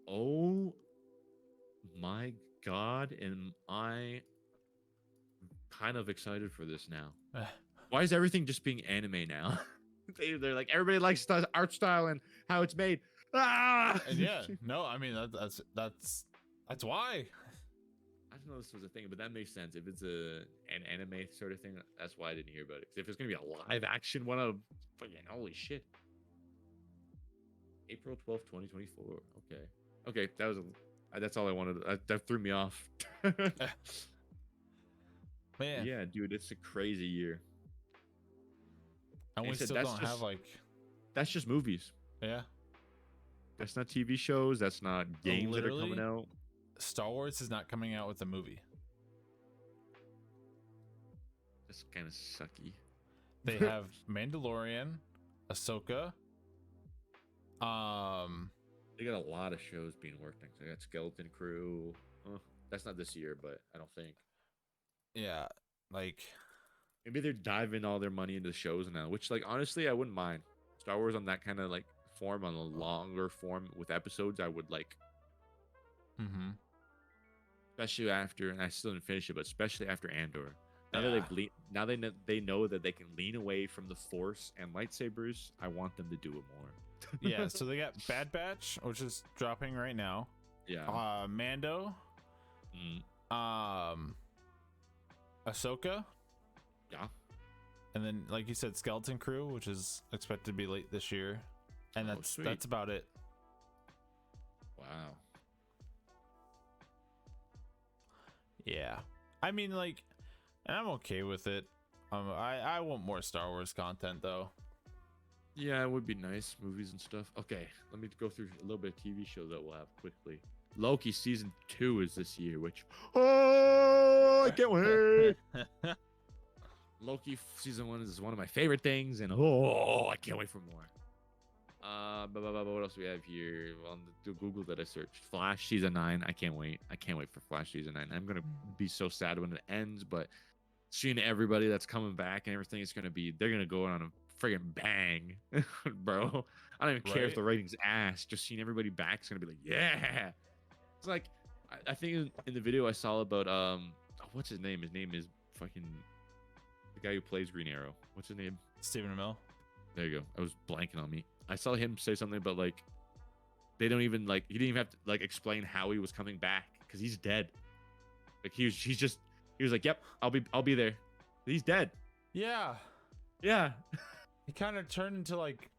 Oh my god! Am I kind of excited for this now? Why is everything just being anime now? They're like, everybody likes art style and how it's made. Ah! And yeah, no, I mean that's why. I didn't know this was a thing, but that makes sense. If it's an anime sort of thing, that's why I didn't hear about it. 'Cause if it's gonna be a live action one of fucking holy shit. April 12th, 2024. Okay, that's all I wanted. That threw me off. Man, Yeah, dude, it's a crazy year. and And we I said still don't have like, that's just movies. yeah, That's not TV shows. That's not games that are coming literally, out. Star Wars is not coming out with a movie. That's kind of sucky. They have Mandalorian, Ahsoka. They got a lot of shows being worked on. They got Skeleton Crew. That's not this year, but I don't think. Yeah, like, Maybe they're diving all their money into shows now, which, like, honestly, I wouldn't mind. Star Wars on that kind of like form, on a longer form with episodes, I would like. mm-hmm. Especially after, and I still didn't finish it, but especially after Andor. Now that Yeah. now they know that they can lean away from the Force and lightsabers. I want them to do it more. Yeah, so they got Bad Batch, which is dropping right now. Yeah. Mando, Ahsoka, Yeah. and then like you said, Skeleton Crew, which is expected to be late this year, and Oh, sweet. that's about it. Wow. Yeah, I mean, like, and I'm okay with it. I want more Star Wars content though. Yeah, it would be nice, movies and stuff. Okay, let me go through a little bit of TV shows that we'll have quickly. Loki season 2 is this year, which I can't wait. Loki season 1 is one of my favorite things, and I can't wait for more. What else do we have here on the Google that I searched? Flash season 9. I can't wait. I can't wait for Flash season 9. I'm gonna be so sad when it ends, but seeing everybody that's coming back and everything, they're gonna go on a friggin' bang, bro. I don't even care if Right? the ratings ass. Just seeing everybody back is gonna be like, yeah. It's like I think in the video I saw about what's his name? His name is fucking the guy who plays Green Arrow. What's his name? Stephen Amell. There you go. I was blanking on me. I saw him say something about like they don't even like he didn't even have to like explain how he was coming back because he's dead. Like he was like, yep, I'll be there. He's dead. Yeah. Yeah. He kind of turned into like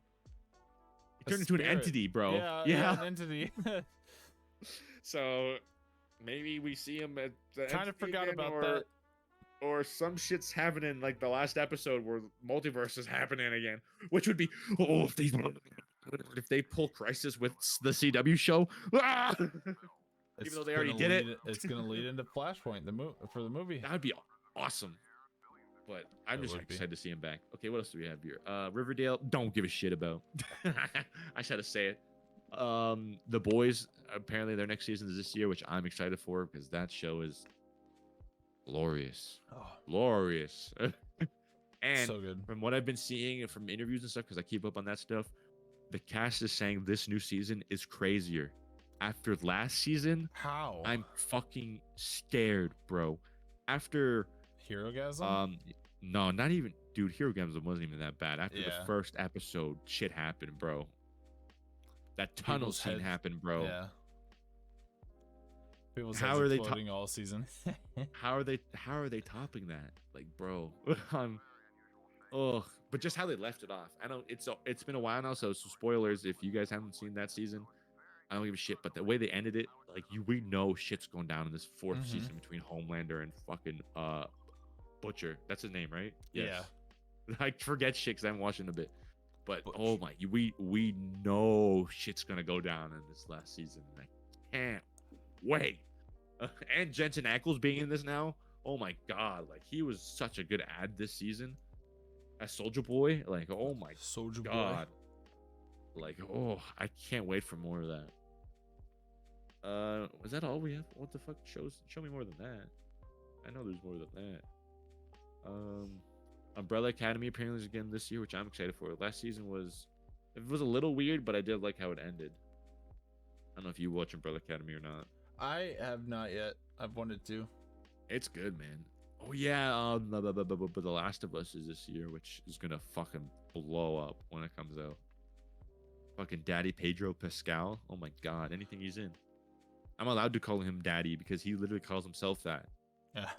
He turned into an entity, bro. Yeah, an entity. So maybe we see him at the Kind of entity forgot again, about that. or some shit's happening like the last episode where multiverse is happening again, which would be if they pull Crisis with the CW show. Ah! Even though they already did it. It's gonna lead into Flashpoint, for the movie. That would be awesome. But I'm just excited to see him back. Okay, what else do we have here? Riverdale, don't give a shit about. I just had to say it. The Boys, apparently their next season is this year, which I'm excited for because that show is glorious. Oh, glorious. And so good. from what I've been seeing and from interviews and stuff, because I keep up on that stuff, the cast is saying this new season is crazier. After last season, how? I'm fucking scared, bro. After Herogasm? No, not even, dude. Herogasm wasn't even that bad. After the Yeah. first episode, shit happened, bro. That tunnel People's scene heads- happened, bro. Yeah. People's How heads are they exploding all season? How are they topping that? Like, bro, but just how they left it off. I know it's been a while now, so spoilers if you guys haven't seen that season. I don't give a shit, but the way they ended it, like we know shit's going down in this fourth season between Homelander and fucking Butcher. That's his name, right? Yeah. I forget shit because I haven't watched it in a bit. But oh my, we know shit's gonna go down in this last season. I can't wait. And Jensen Ackles being in this now. Oh my god, like he was such a good ad this season as Soldier Boy. Like, oh my Soldier god. Like, oh, I can't wait for more of that. Was that all we have? What the fuck shows? Show me more than that. I know there's more than that. Umbrella Academy apparently is again this year, which I'm excited for. Last season was a little weird, but I did like how it ended. I don't know if you watch Umbrella Academy or not. I have not yet. I've wanted to. It's good, man. Oh yeah, but The Last of Us is this year, which is gonna fucking blow up when it comes out. Fucking Daddy Pedro Pascal. Oh my god, anything he's in. I'm allowed to call him Daddy because he literally calls himself that. Yeah.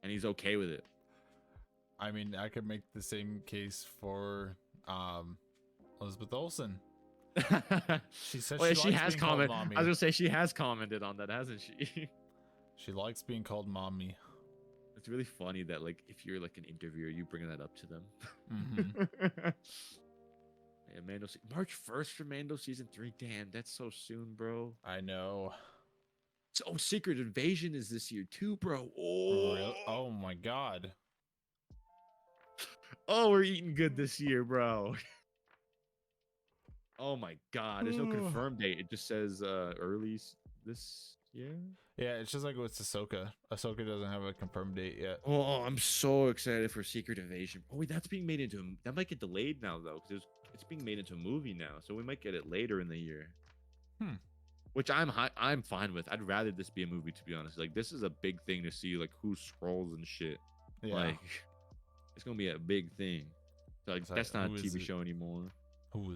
And he's okay with it. I mean, I could make the same case for Elizabeth Olsen. She said she has commented. Mommy. I was gonna say she has commented on that, hasn't she? She likes being called mommy. It's really funny that like if you're like an interviewer, you bring that up to them. Yeah, Mando March 1st for Mando season 3. Damn, that's so soon, bro. I know. Oh, Secret Invasion is this year too, bro. Oh, Really? Oh my god. Oh, we're eating good this year, bro. Oh my god, there's no confirmed date. It just says early this year. Yeah, it's just like with Ahsoka. Ahsoka doesn't have a confirmed date yet. Oh, I'm so excited for Secret Invasion. Oh wait, that's being made into that might get delayed now though, because it's being made into a movie now, so we might get it later in the year. Which I'm fine with. I'd rather this be a movie, to be honest. Like this is a big thing to see, like who scrolls and shit. Yeah. Like it's gonna be a big thing. So, like that's not a TV show anymore. Who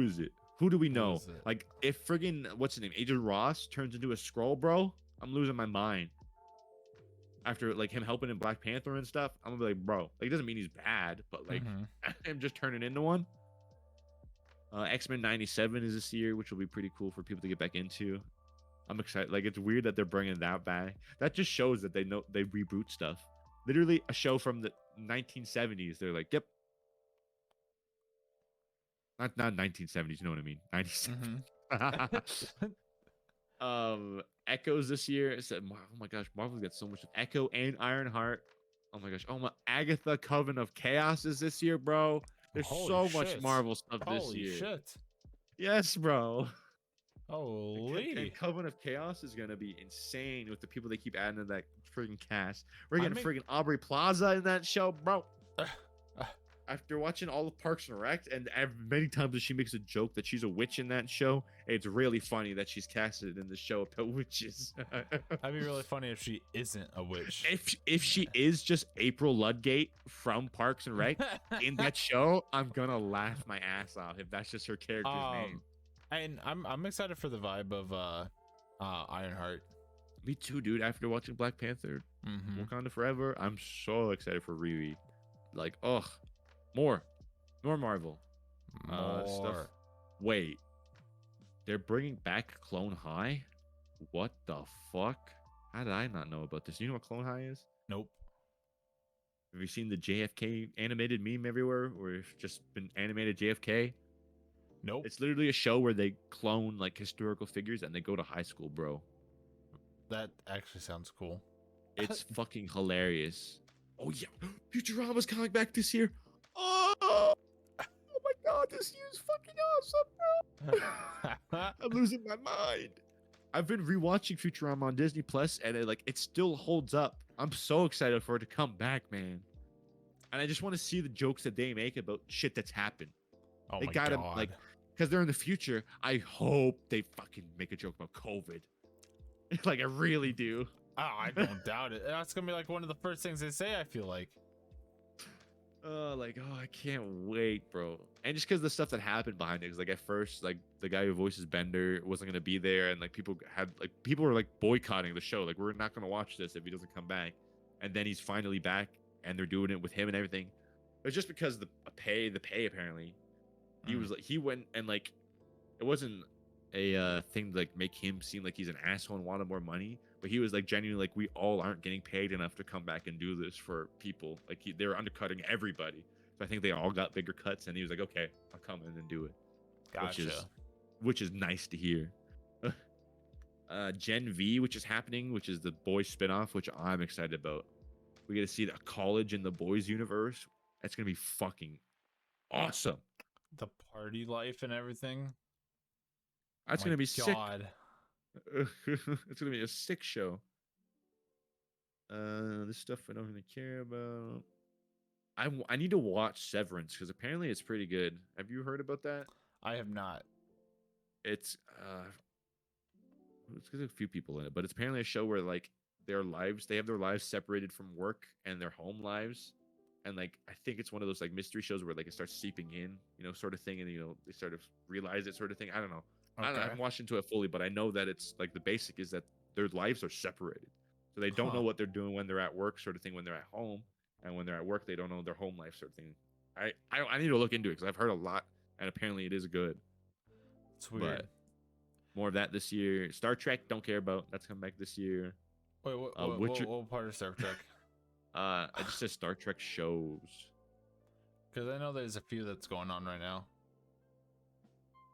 is it? Who do we know? Like if friggin' what's his name, Agent Ross turns into a Skrull, bro, I'm losing my mind. After like him helping in Black Panther and stuff, I'm gonna be like, bro, like it doesn't mean he's bad, but like him just turning into one. X-Men 97 is this year, which will be pretty cool for people to get back into. I'm excited. Like it's weird that they're bringing that back. That just shows that they know they reboot stuff. Literally a show from the 1970s. They're like, yep. Not 1970s, you know what I mean? 97. Echoes this year. It's oh my gosh, Marvel's got so much. Echo and Ironheart. Oh my gosh. Oh my, Agatha Coven of Chaos is this year, bro. There's so much Marvel stuff this year. Holy shit. Yes, bro. Holy. And Coven of Chaos is gonna be insane with the people they keep adding to that freaking cast. We're getting freaking Aubrey Plaza in that show, bro. After watching all of Parks and Rec, and many times that she makes a joke that she's a witch in that show, it's really funny that she's casted in the show about witches. That'd be really funny if she isn't a witch. If she is just April Ludgate from Parks and Rec in that show, I'm gonna laugh my ass off if that's just her character's name. And I'm excited for the vibe of Ironheart. Me too, dude. After watching Black Panther, Wakanda Forever, I'm so excited for Riri. Like, ugh. More. More Marvel. Stuff. More. Wait, they're bringing back Clone High? What the fuck? How did I not know about this? You know what Clone High is? Nope. Have you seen the JFK animated meme everywhere, or it's just been animated JFK? Nope. It's literally a show where they clone like historical figures and they go to high school, bro. That actually sounds cool. It's fucking hilarious. Oh yeah, Futurama's coming back this year. Oh my god, this year's fucking awesome, bro. I'm losing my mind. I've been rewatching Futurama on Disney Plus, and it still holds up. I'm so excited for it to come back, man. And I just want to see the jokes that they make about shit that's happened. Oh They my gotta god. because they're in the future. I hope they fucking make a joke about COVID. Like I really do. Oh, I don't doubt it. That's gonna be like one of the first things they say, I feel like. I can't wait, bro. And just because the stuff that happened behind it, because like at first, like the guy who voices Bender wasn't gonna be there, and like people were like boycotting the show, like we're not gonna watch this if he doesn't come back. And then he's finally back, and they're doing it with him and everything. It's just because the pay apparently. He went and like it wasn't a thing to like make him seem like he's an asshole and wanted more money, but he was like genuinely like, we all aren't getting paid enough to come back and do this for people. Like they were undercutting everybody, so I think they all got bigger cuts, and he was like, okay, I'll come in and do it. Gotcha. Which is nice to hear. Gen V, which is happening, which is the boys spinoff, which I'm excited about. We get to see a college in the boys universe. That's gonna be fucking awesome. The party life and everything. That's Oh gonna my be sick. God. It's gonna be a sick show. This stuff I don't really care about. I need to watch Severance because apparently it's pretty good. Have you heard about that? I have not. It's got a few people in it, but it's apparently a show where like they have their lives separated from work and their home lives. And like I think it's one of those like mystery shows where like it starts seeping in, sort of thing, and they sort of realize it, sort of thing. I don't know. Okay. I haven't watched into it fully, but I know that it's like the basic is that their lives are separated, so they don't know what they're doing when they're at work, sort of thing, when they're at home, and when they're at work, they don't know their home life, sort of thing. I need to look into it because I've heard a lot, and apparently it is good. It's weird. But more of that this year. Star Trek, don't care about. That's coming back this year. Wait, what part of Star Trek? I just said Star Trek shows. Because I know there's a few that's going on right now.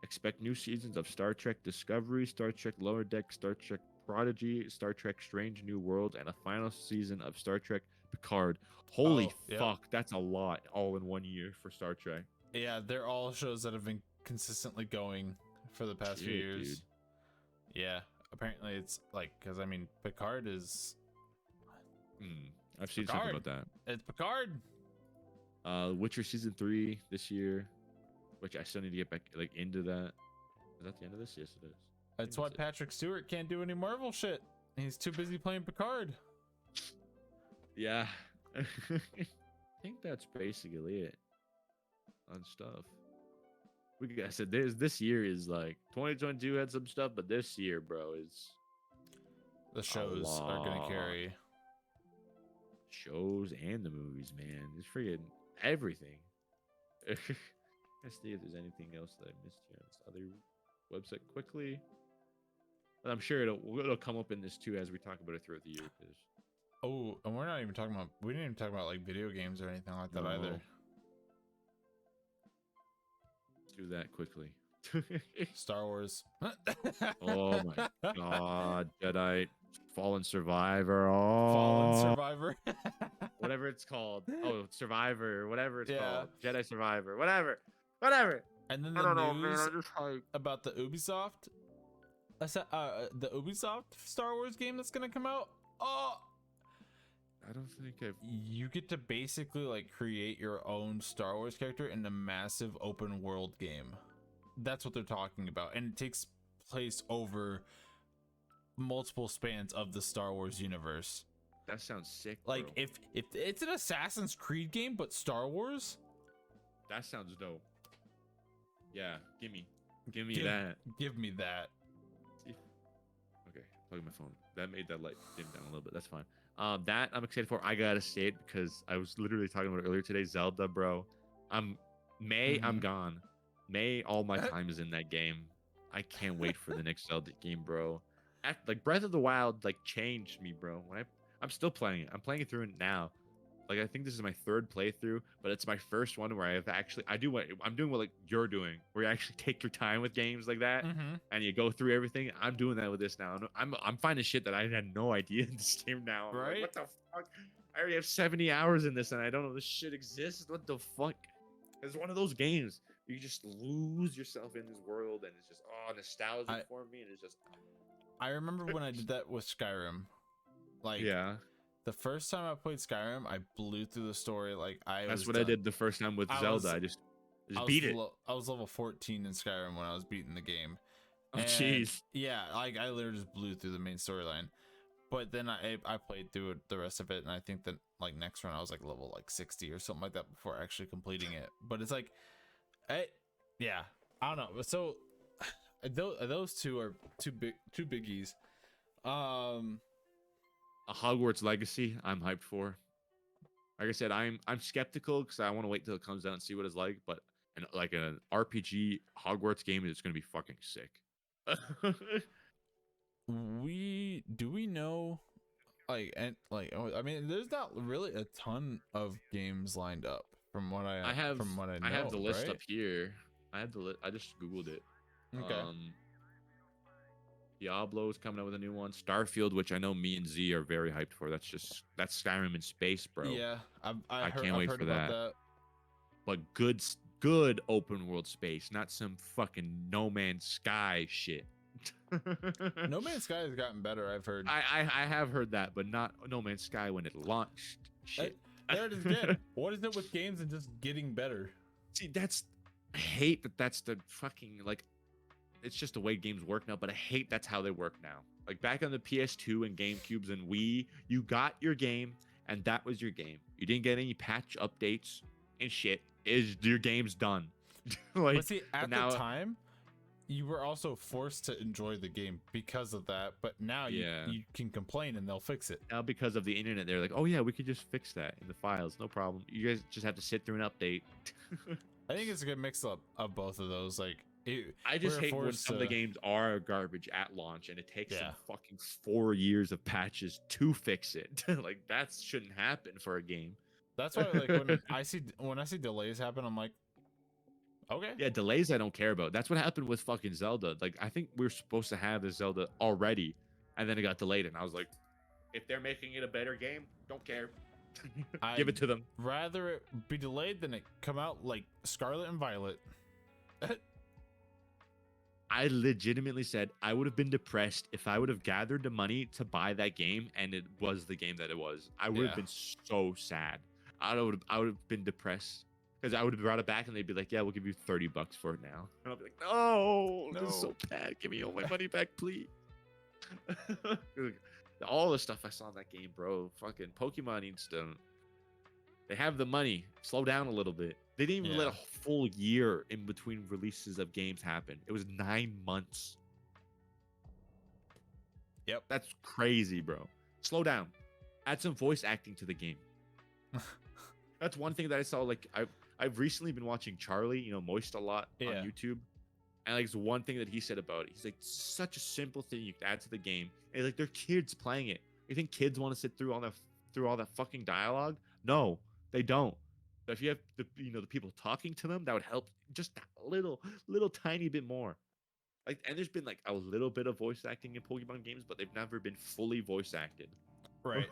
Expect new seasons of Star Trek Discovery, Star Trek Lower Deck, Star Trek Prodigy, Star Trek Strange New World, and a final season of Star Trek Picard. Holy fuck, that's a lot all in 1 year for Star Trek. Yeah, they're all shows that have been consistently going for the past few years. Dude. Yeah, apparently it's like, because I mean, Picard is... I've seen something about that. It's Picard. Witcher season 3 this year, which I still need to get back into that. Is that the end of this? Yes, it is. That's why Patrick Stewart can't do any Marvel shit. He's too busy playing Picard. Yeah. I think that's basically it on stuff. I said this year is like 2022 had some stuff, but this year, bro, is the shows are gonna carry. Shows and the movies, man. It's freaking everything. Let's see if there's anything else that I missed here on this other website quickly. But I'm sure it'll come up in this too as we talk about it throughout the year. Oh, and we didn't even talk about like video games or anything like that either. Let's do that quickly. Star Wars. Oh my god, Jedi Fallen Survivor. Oh, Fallen Survivor. Whatever it's called. Oh, Survivor, whatever it's called. Jedi Survivor, whatever. And then the news about the Ubisoft Star Wars game that's gonna come out. Oh, I don't think you get to basically like create your own Star Wars character in a massive open world game. That's what they're talking about, and it takes place over multiple spans of the Star Wars universe. That sounds sick, like bro. if it's an Assassin's Creed game but Star Wars, that sounds dope. Yeah, give me that. Give me that. Okay, plug in my phone. That made that light dim down a little bit. That's fine. That I'm excited for. I gotta say it because I was literally talking about it earlier today. Zelda, bro. I'm May, I'm Mhm. gone. May, all my time is in that game. I can't wait for the next Zelda game, bro. Like Breath of the Wild, like changed me, bro. I'm still playing it. I'm playing it through it now. Like I think this is my third playthrough, but it's my first one where I do what I'm doing, what like you're doing, where you actually take your time with games like that, Mhm. and you go through everything. I'm doing that with this now. I'm finding shit that I had no idea in this game now. I'm like, Right? what the fuck? I already have 70 hours in this, and I don't know this shit exists. What the fuck? It's one of those games you just lose yourself in this world, and it's just nostalgic I for me, and it's just I remember when I did that with Skyrim. Like yeah. the first time I played Skyrim, I blew through the story. Like I That's was what I done. did the first time with I Zelda. was I just beat it. I was level 14 in Skyrim when I was beating the game. Oh And jeez. yeah, like I literally just blew through the main storyline. But then I played through the rest of it, and I think that like next run I was like level like 60 or something like that before actually completing it. But it's like, yeah, I don't know. So those two are two biggies. Um, A Hogwarts Legacy, I'm hyped for. Like I said, I'm skeptical because I want to wait till it comes out and see what it's like. But like an RPG Hogwarts game is gonna be fucking sick. we know like and like I mean, there's not really a ton of games lined up I have from what I I have the know, list right? up here. I just googled it. Okay. Um, Diablo's coming out with a new one. Starfield, which I know me and Z are very hyped for. That's Skyrim in space, bro. Yeah, I can't I've wait heard for about that. that. But good open world space, not some fucking No Man's Sky shit. No Man's Sky has gotten better, I've heard. I have heard that, but not No Man's Sky when it launched. Shit. There it is again. What is it with games and just getting better? See, I hate that that's the fucking like it's just the way games work now, but I hate that's how they work now. Like back on the PS2 and GameCubes and Wii, you got your game and that was your game. You didn't get any patch updates and shit. Is your game's done. But Like, see, but at the now, time, you were also forced to enjoy the game because of that. But now yeah. you can complain and they'll fix it. Now because of the internet, they're like, oh yeah, we could just fix that in the files, no problem. You guys just have to sit through an update. I think it's a good mix up of both of those. Like, I just we're hate when forced some of the to. games are garbage at launch and it takes them Yeah, fucking 4 years of patches to fix it. Like that shouldn't happen for a game. that's why like when I see delays happen, I'm like, okay. Yeah, delays I don't care about. That's what happened with fucking Zelda. Like I think we were supposed to have this Zelda already, and then it got delayed, and I was like, if they're making it a better game, don't care. Give I'd it to them. rather it be delayed than it come out like Scarlet and Violet. I legitimately said I would have been depressed if I would have gathered the money to buy that game and it was the game that it was. I would have Yeah. been so sad. I would have been depressed because I would have brought it back and they'd be like, "Yeah, we'll give you $30 for it now." And I'll be like, "No, this is so bad. Give me all my money back, please." All the stuff I saw in that game, bro. Fucking Pokemon needs to. They have the money. Slow down a little bit. They didn't even let a full year in between releases of games happen. It was 9 months. Yep. That's crazy, bro. Slow down. Add some voice acting to the game. That's one thing that I saw. Like I've recently been watching Charlie, Moist a lot on YouTube. And like it's one thing that he said about it. He's like, such a simple thing you can add to the game. And like they're kids playing it. You think kids want to sit through all that fucking dialogue? No, they don't. So if you have the people talking to them, that would help just that little tiny bit more. Like, and there's been like a little bit of voice acting in Pokemon games, but they've never been fully voice acted. Right.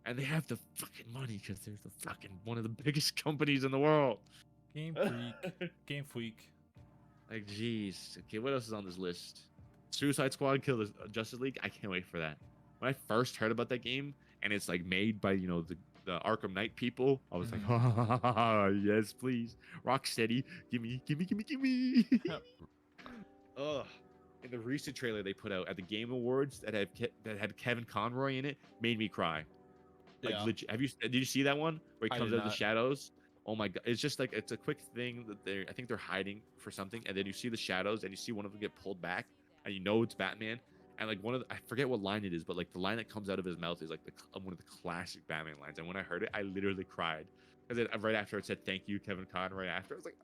And they have the fucking money because they're the fucking one of the biggest companies in the world. Game Freak. Like, jeez. Okay, what else is on this list? Suicide Squad Kill the Justice League. I can't wait for that. When I first heard about that game, and it's like made by the Arkham Knight people, I was like, yes, please, Rocksteady, give me. Ugh. In the recent trailer they put out at the Game Awards that had Kevin Conroy in it, made me cry. Like, did you see that one where he comes out of the shadows? Oh my god, it's just like it's a quick thing that I think they're hiding for something, and then you see the shadows and you see one of them get pulled back, and it's Batman, and like I forget what line it is, but like the line that comes out of his mouth is like one of the classic Batman lines, and when I heard it, I literally cried. Because right after it said thank you, Kevin Conn. Right after, I was like,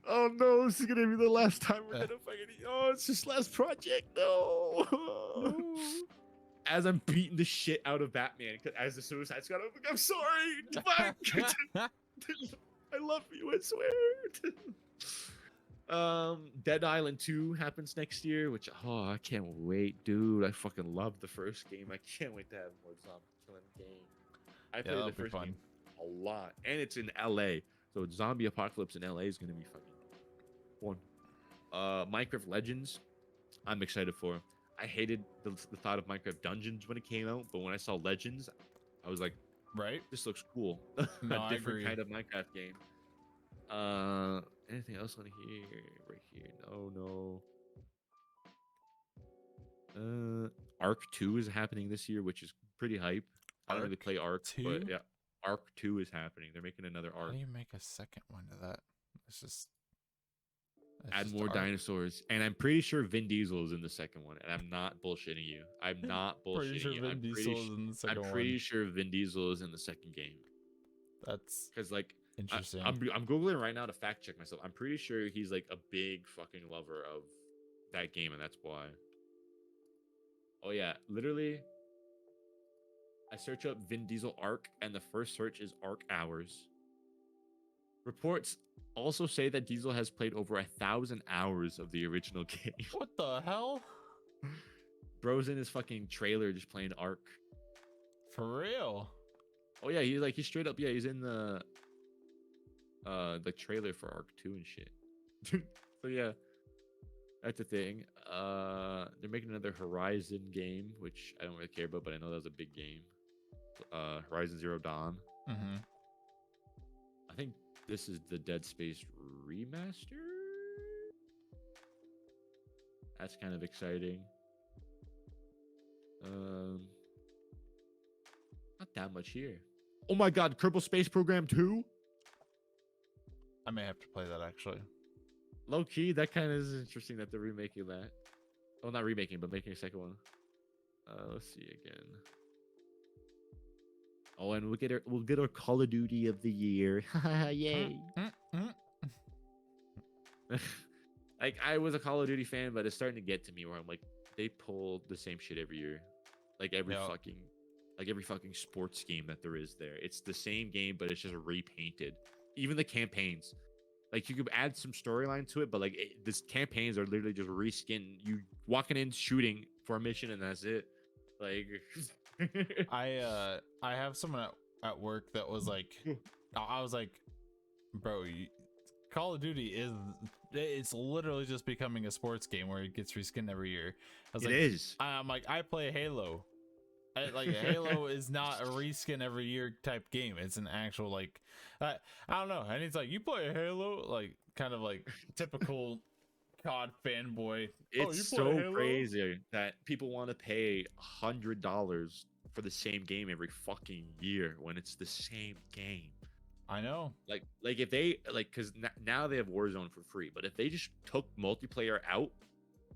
oh no, this is gonna be the last time we're gonna fucking. Oh, it's just last project. No. No. As I'm beating the shit out of Batman, as the Suicide Squad, I'm like, I'm sorry. Fuck. I love you. I swear. Dead Island 2 happens next year, which I can't wait, dude. I fucking love the first game. I can't wait to have more zombie killing game. I played the first game a lot, and it's in LA, so zombie apocalypse in LA is gonna be fucking fun. Minecraft Legends, I'm excited for. I hated the thought of Minecraft Dungeons when it came out, but when I saw Legends, I was like, right, this looks cool. No, A different kind of Minecraft game. Anything else on here? Right here. No. Arc 2 is happening this year, which is pretty hype. I don't really play Arc 2? But yeah, Arc 2 is happening. They're making another Arc. How do you make a second one to that? It's just add more dinosaurs, and I'm pretty sure Vin Diesel is in the second one, and I'm not bullshitting you. I'm not bullshitting you. I'm pretty sure Vin Diesel is in the second game. That's because like interesting. I'm googling right now to fact check myself. I'm pretty sure he's like a big fucking lover of that game, and that's why. Oh yeah, literally. I search up Vin Diesel Arc, and the first search is Arc Hours. Reports also say that Diesel has played over 1,000 hours of the original game. What the hell? Bro's in his fucking trailer just playing Arc. For real? Oh yeah, he's straight up. Yeah, he's in the trailer for Arc 2 and shit. So yeah, that's the thing. They're making another Horizon game, which I don't really care about, but I know that was a big game. Horizon Zero Dawn. Mm-hmm. I think this is the Dead Space remaster. That's kind of exciting. Not that much here. Oh my god, Kerbal Space Program 2? I may have to play that actually. Low key, that kind of is interesting that they're remaking that. Oh, not remaking, but making a second one. Let's see again. Oh, and we'll get our Call of Duty of the year. Yay! Like, I was a Call of Duty fan, but it's starting to get to me where I'm like, they pull the same shit every year. Like every fucking sports game that there is there. It's the same game, but it's just repainted. Even the campaigns. Like, you could add some storyline to it, but like these campaigns are literally just reskin. You walking in, shooting for a mission, and that's it. Like, I have someone at work that was like, I was like, bro, Call of Duty it's literally just becoming a sports game where it gets reskinned every year. I'm like, I play Halo. Halo is not a reskin every year type game. It's an actual like, I don't know. And he's like, you play Halo, like kind of like typical COD fanboy. It's so crazy that people want to pay $100 for the same game every fucking year when it's the same game. I know. Like if they because now they have Warzone for free, but if they just took multiplayer out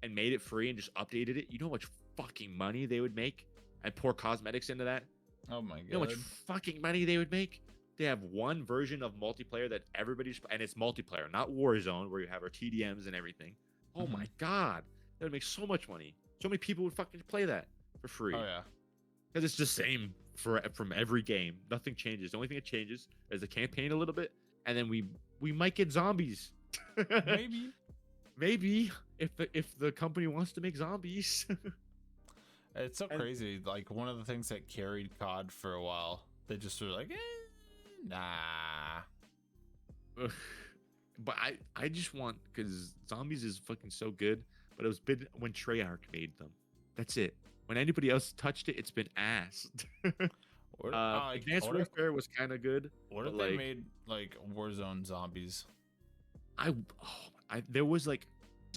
and made it free and just updated it, you know how much fucking money they would make? And pour cosmetics into that. Oh my god! You know how much fucking money they would make? They have one version of multiplayer that everybody's, and it's multiplayer, not Warzone, where you have our TDMs and everything. Oh my god, that would make so much money. So many people would fucking play that for free. Oh yeah, because it's the same from every game. Nothing changes. The only thing that changes is the campaign a little bit, and then we might get zombies. Maybe if the company wants to make zombies. It's so crazy. Like, one of the things that carried COD for a while, they just were like, nah. But I just want, because zombies is fucking so good, but it was been when Treyarch made them. That's it. When anybody else touched it, it's been ass. Advanced Warfare was kind of good. What if they made like Warzone zombies? There was like,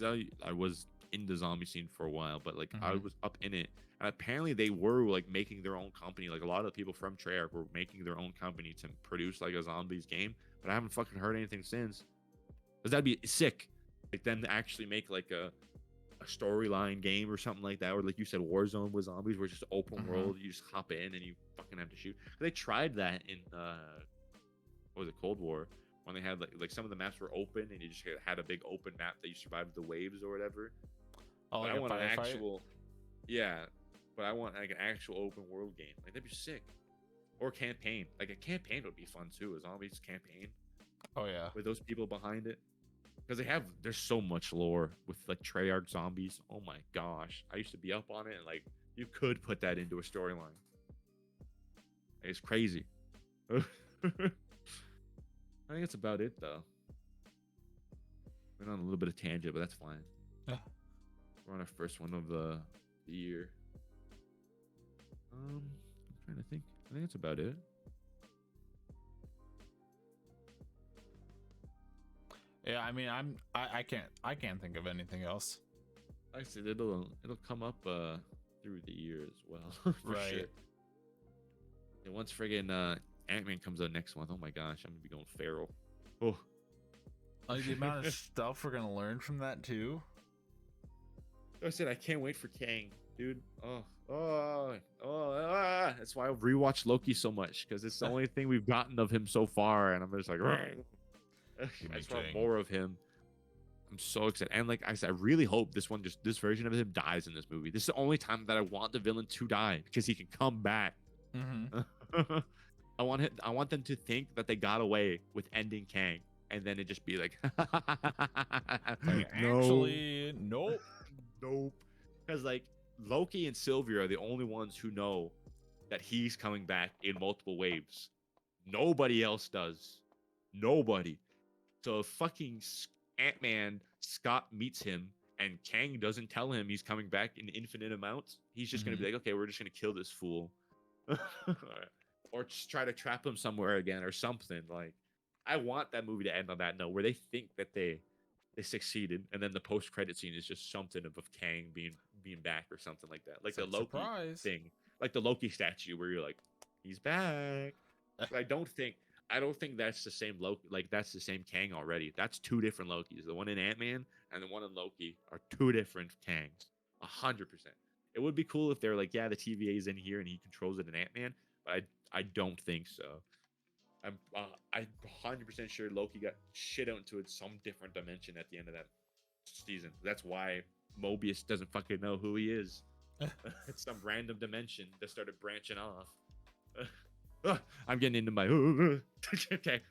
I was in the zombie scene for a while, but like I was up in it, and apparently they were like making their own company. Like, a lot of the people from Treyarch were making their own company to produce like a zombies game, but I haven't fucking heard anything since. Because that'd be sick, like them to actually make like a storyline game or something like that, or like you said, Warzone with zombies, where it's just open world. You just hop in and you fucking have to shoot. They tried that in what was it, Cold War, when they had like some of the maps were open and you just had a big open map that you survived the waves or whatever. Oh, But like I a want an firefight? actual, yeah, but I want like an actual open world game. Like that'd be sick. Or campaign. Like a campaign would be fun too. A zombies campaign Oh yeah. with those people behind it. Because there's so much lore with like Treyarch zombies. Oh my gosh, I used to be up on it, and like you could put that into a storyline. It's crazy. I think that's about it though. Went on a little bit of tangent, but that's fine. Yeah. We're on our first one of the year. I'm trying to think. I think that's about it. Yeah, I mean, I can't think of anything else. Like I said, it'll come up through the year as well. For Right. sure. And once friggin' Ant-Man comes out next month, oh my gosh, I'm gonna be going feral. Oh, Like the amount of stuff we're gonna learn from that too. I said I can't wait for Kang, dude. That's why I rewatched Loki so much, because it's the only thing we've gotten of him so far, and I'm just like, I just want more of him. I'm so excited, and like I said, I really hope this version of him dies in this movie. This is the only time that I want the villain to die, because he can come back. Mm-hmm. I want them to think that they got away with ending Kang, and then it just be like, Like, no. actually, nope. Nope. Because like Loki and Sylvia are the only ones who know that he's coming back in multiple waves. Nobody else does. Nobody. So if fucking Ant-Man Scott meets him and Kang doesn't tell him he's coming back in infinite amounts, he's just gonna be like, okay, we're just gonna kill this fool. Or just try to trap him somewhere again or something. Like, I want that movie to end on that note where they think that they succeeded, and then the post-credit scene is just something of Kang being back or something like that, like It's the like, Loki surprise. thing, like the Loki statue where you're like, he's back. But I don't think that's the same Loki. Like that's the same Kang already. That's two different Lokis. The one in Ant-Man and the one in Loki are two different Kangs. 100%. It would be cool if they're like, yeah, the TVA is in here and he controls it in Ant-Man, but I don't think so. I'm 100% sure Loki got shit out into some different dimension at the end of that season. That's why Mobius doesn't fucking know who he is. It's some random dimension that started branching off. I'm getting into my. Okay,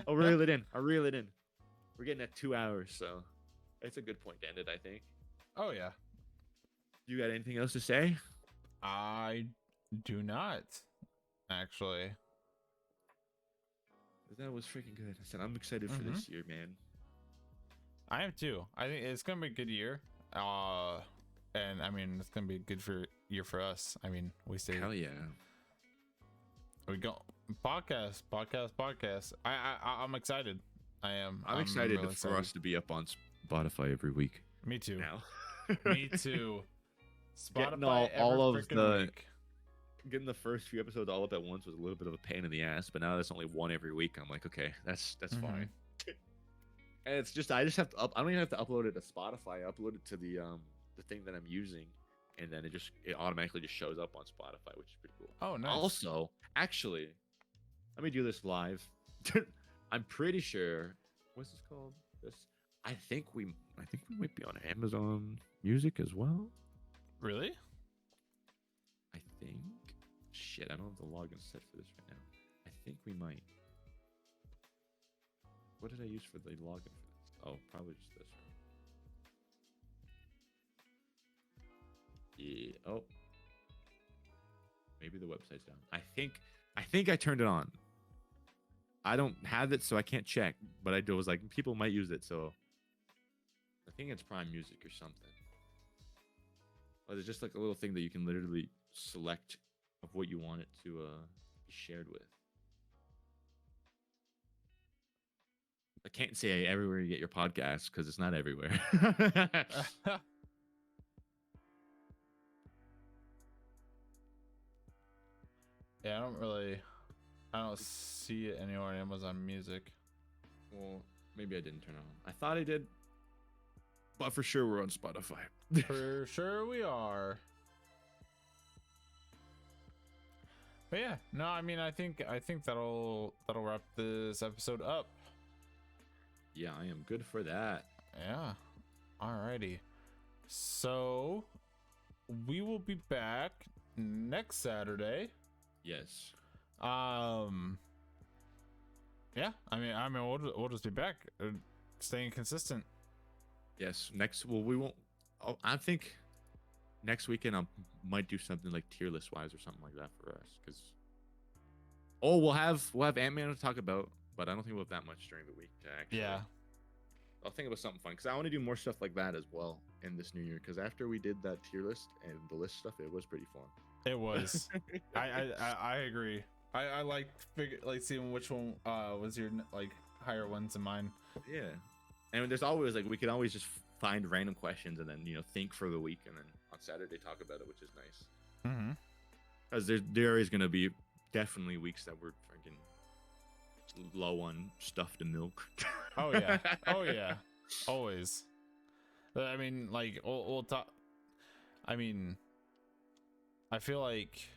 I'll reel it in. We're getting at 2 hours, so it's a good point to end it, I think. Oh yeah. You got anything else to say? I do not, actually. That was freaking good. I said I'm excited for this year, man. I am too. I think it's gonna be a good year. And I mean, it's gonna be a good year for us. I mean, we stay. Hell yeah. We go podcast. I'm excited. I'm excited really for us to be up on Spotify every week. Me too. Now. Me too. Getting Spotify all of the week. Getting the first few episodes all up at once was a little bit of a pain in the ass, but now there's only one every week. I'm like, okay, that's fine. And it's just I just have to I don't even have to upload it to Spotify. I upload it to the thing that I'm using, and then it automatically just shows up on Spotify, which is pretty cool. Oh, nice. Also, actually, let me do this live. I'm pretty sure. What's this called? I think we might be on Amazon Music as well. Really? I think. Shit, I don't have the login set for this right now. I think we might. What did I use for the login for this? Oh, probably just this. Yeah. Oh. Maybe the website's down. I think I turned it on. I don't have it, so I can't check. But I was like, people might use it, so I think it's Prime Music or something. Well, there's just like a little thing that you can literally select of what you want it to be shared with. I can't say everywhere you get your podcast because it's not everywhere. Yeah, I don't see it anywhere on Amazon Music. Well, maybe I didn't turn it on. I thought I did, but for sure we're on Spotify. For sure we are. But yeah, no, I mean, I think that'll wrap this episode up. Yeah, I am good for that. Yeah. Alrighty. So we will be back next Saturday. Yes. Yeah, I mean, we'll just be back, staying consistent. Yes. We won't. Oh, I think next weekend I might do something like tier list wise or something like that for us. Because we'll have Ant-Man to talk about, but I don't think we'll have that much during the week to actually. Yeah. I'll think about something fun because I want to do more stuff like that as well in this new year. Because after we did that tier list and the list stuff, it was pretty fun. It was. I agree. I like seeing which one was your like higher ones in mine. Yeah, and there's always like we could always just find random questions and then think for the week and then on Saturday talk about it, which is nice. Mm-hmm. Because there is gonna be definitely weeks that we're freaking low on stuff to milk. Oh yeah. Oh yeah. Always. I mean, like we'll talk. I mean, I feel like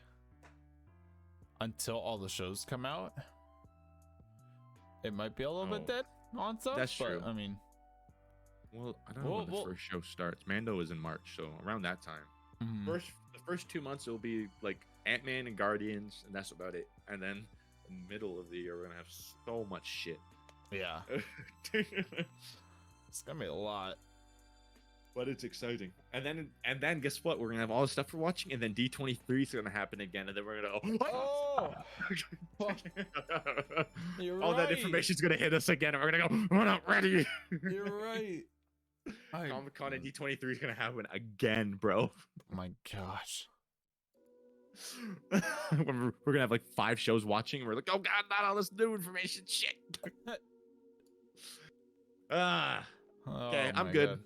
until all the shows come out, it might be a little bit dead on stuff. That's true. I mean, well, I don't know when the first show starts. Mando is in March, so around that time. mm-hmm. The first 2 months it'll be like Ant-Man and Guardians, and that's about it. And then the middle of the year we're gonna have so much shit. Yeah. It's gonna be a lot. But it's exciting. And then guess what? We're gonna have all the stuff we're watching, and then D23 is gonna happen again, and then we're gonna go. Oh! You're all that right. information's gonna hit us again, and we're gonna go. We're not ready. You're right. Comic-Con and D23 is gonna happen again, bro. Oh my gosh. We're gonna have like 5 shows watching, and we're like, oh god, not all this new information, shit. Okay, I'm good. God.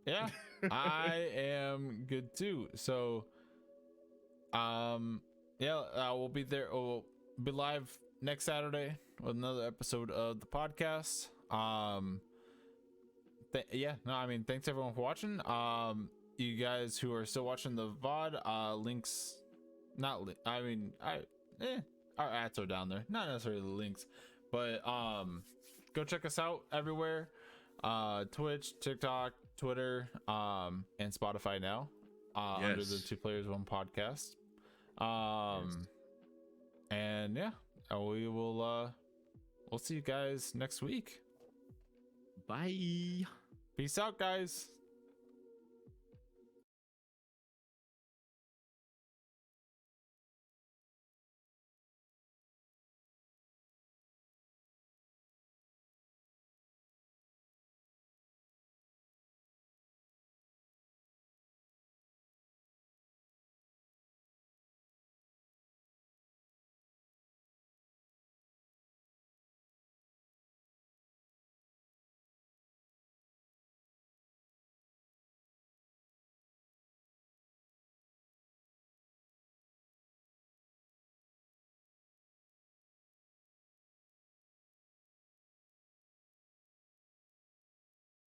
Yeah, I am good too. So, yeah, we'll be there. We'll be live next Saturday with another episode of the podcast. Yeah, no, I mean, thanks everyone for watching. You guys who are still watching the VOD, links, our ads are down there, not necessarily the links, but go check us out everywhere. Twitch, TikTok, Twitter, and Spotify now, under the 2 Players 1 podcast. And yeah, we'll see you guys next week. Bye. Peace out, guys.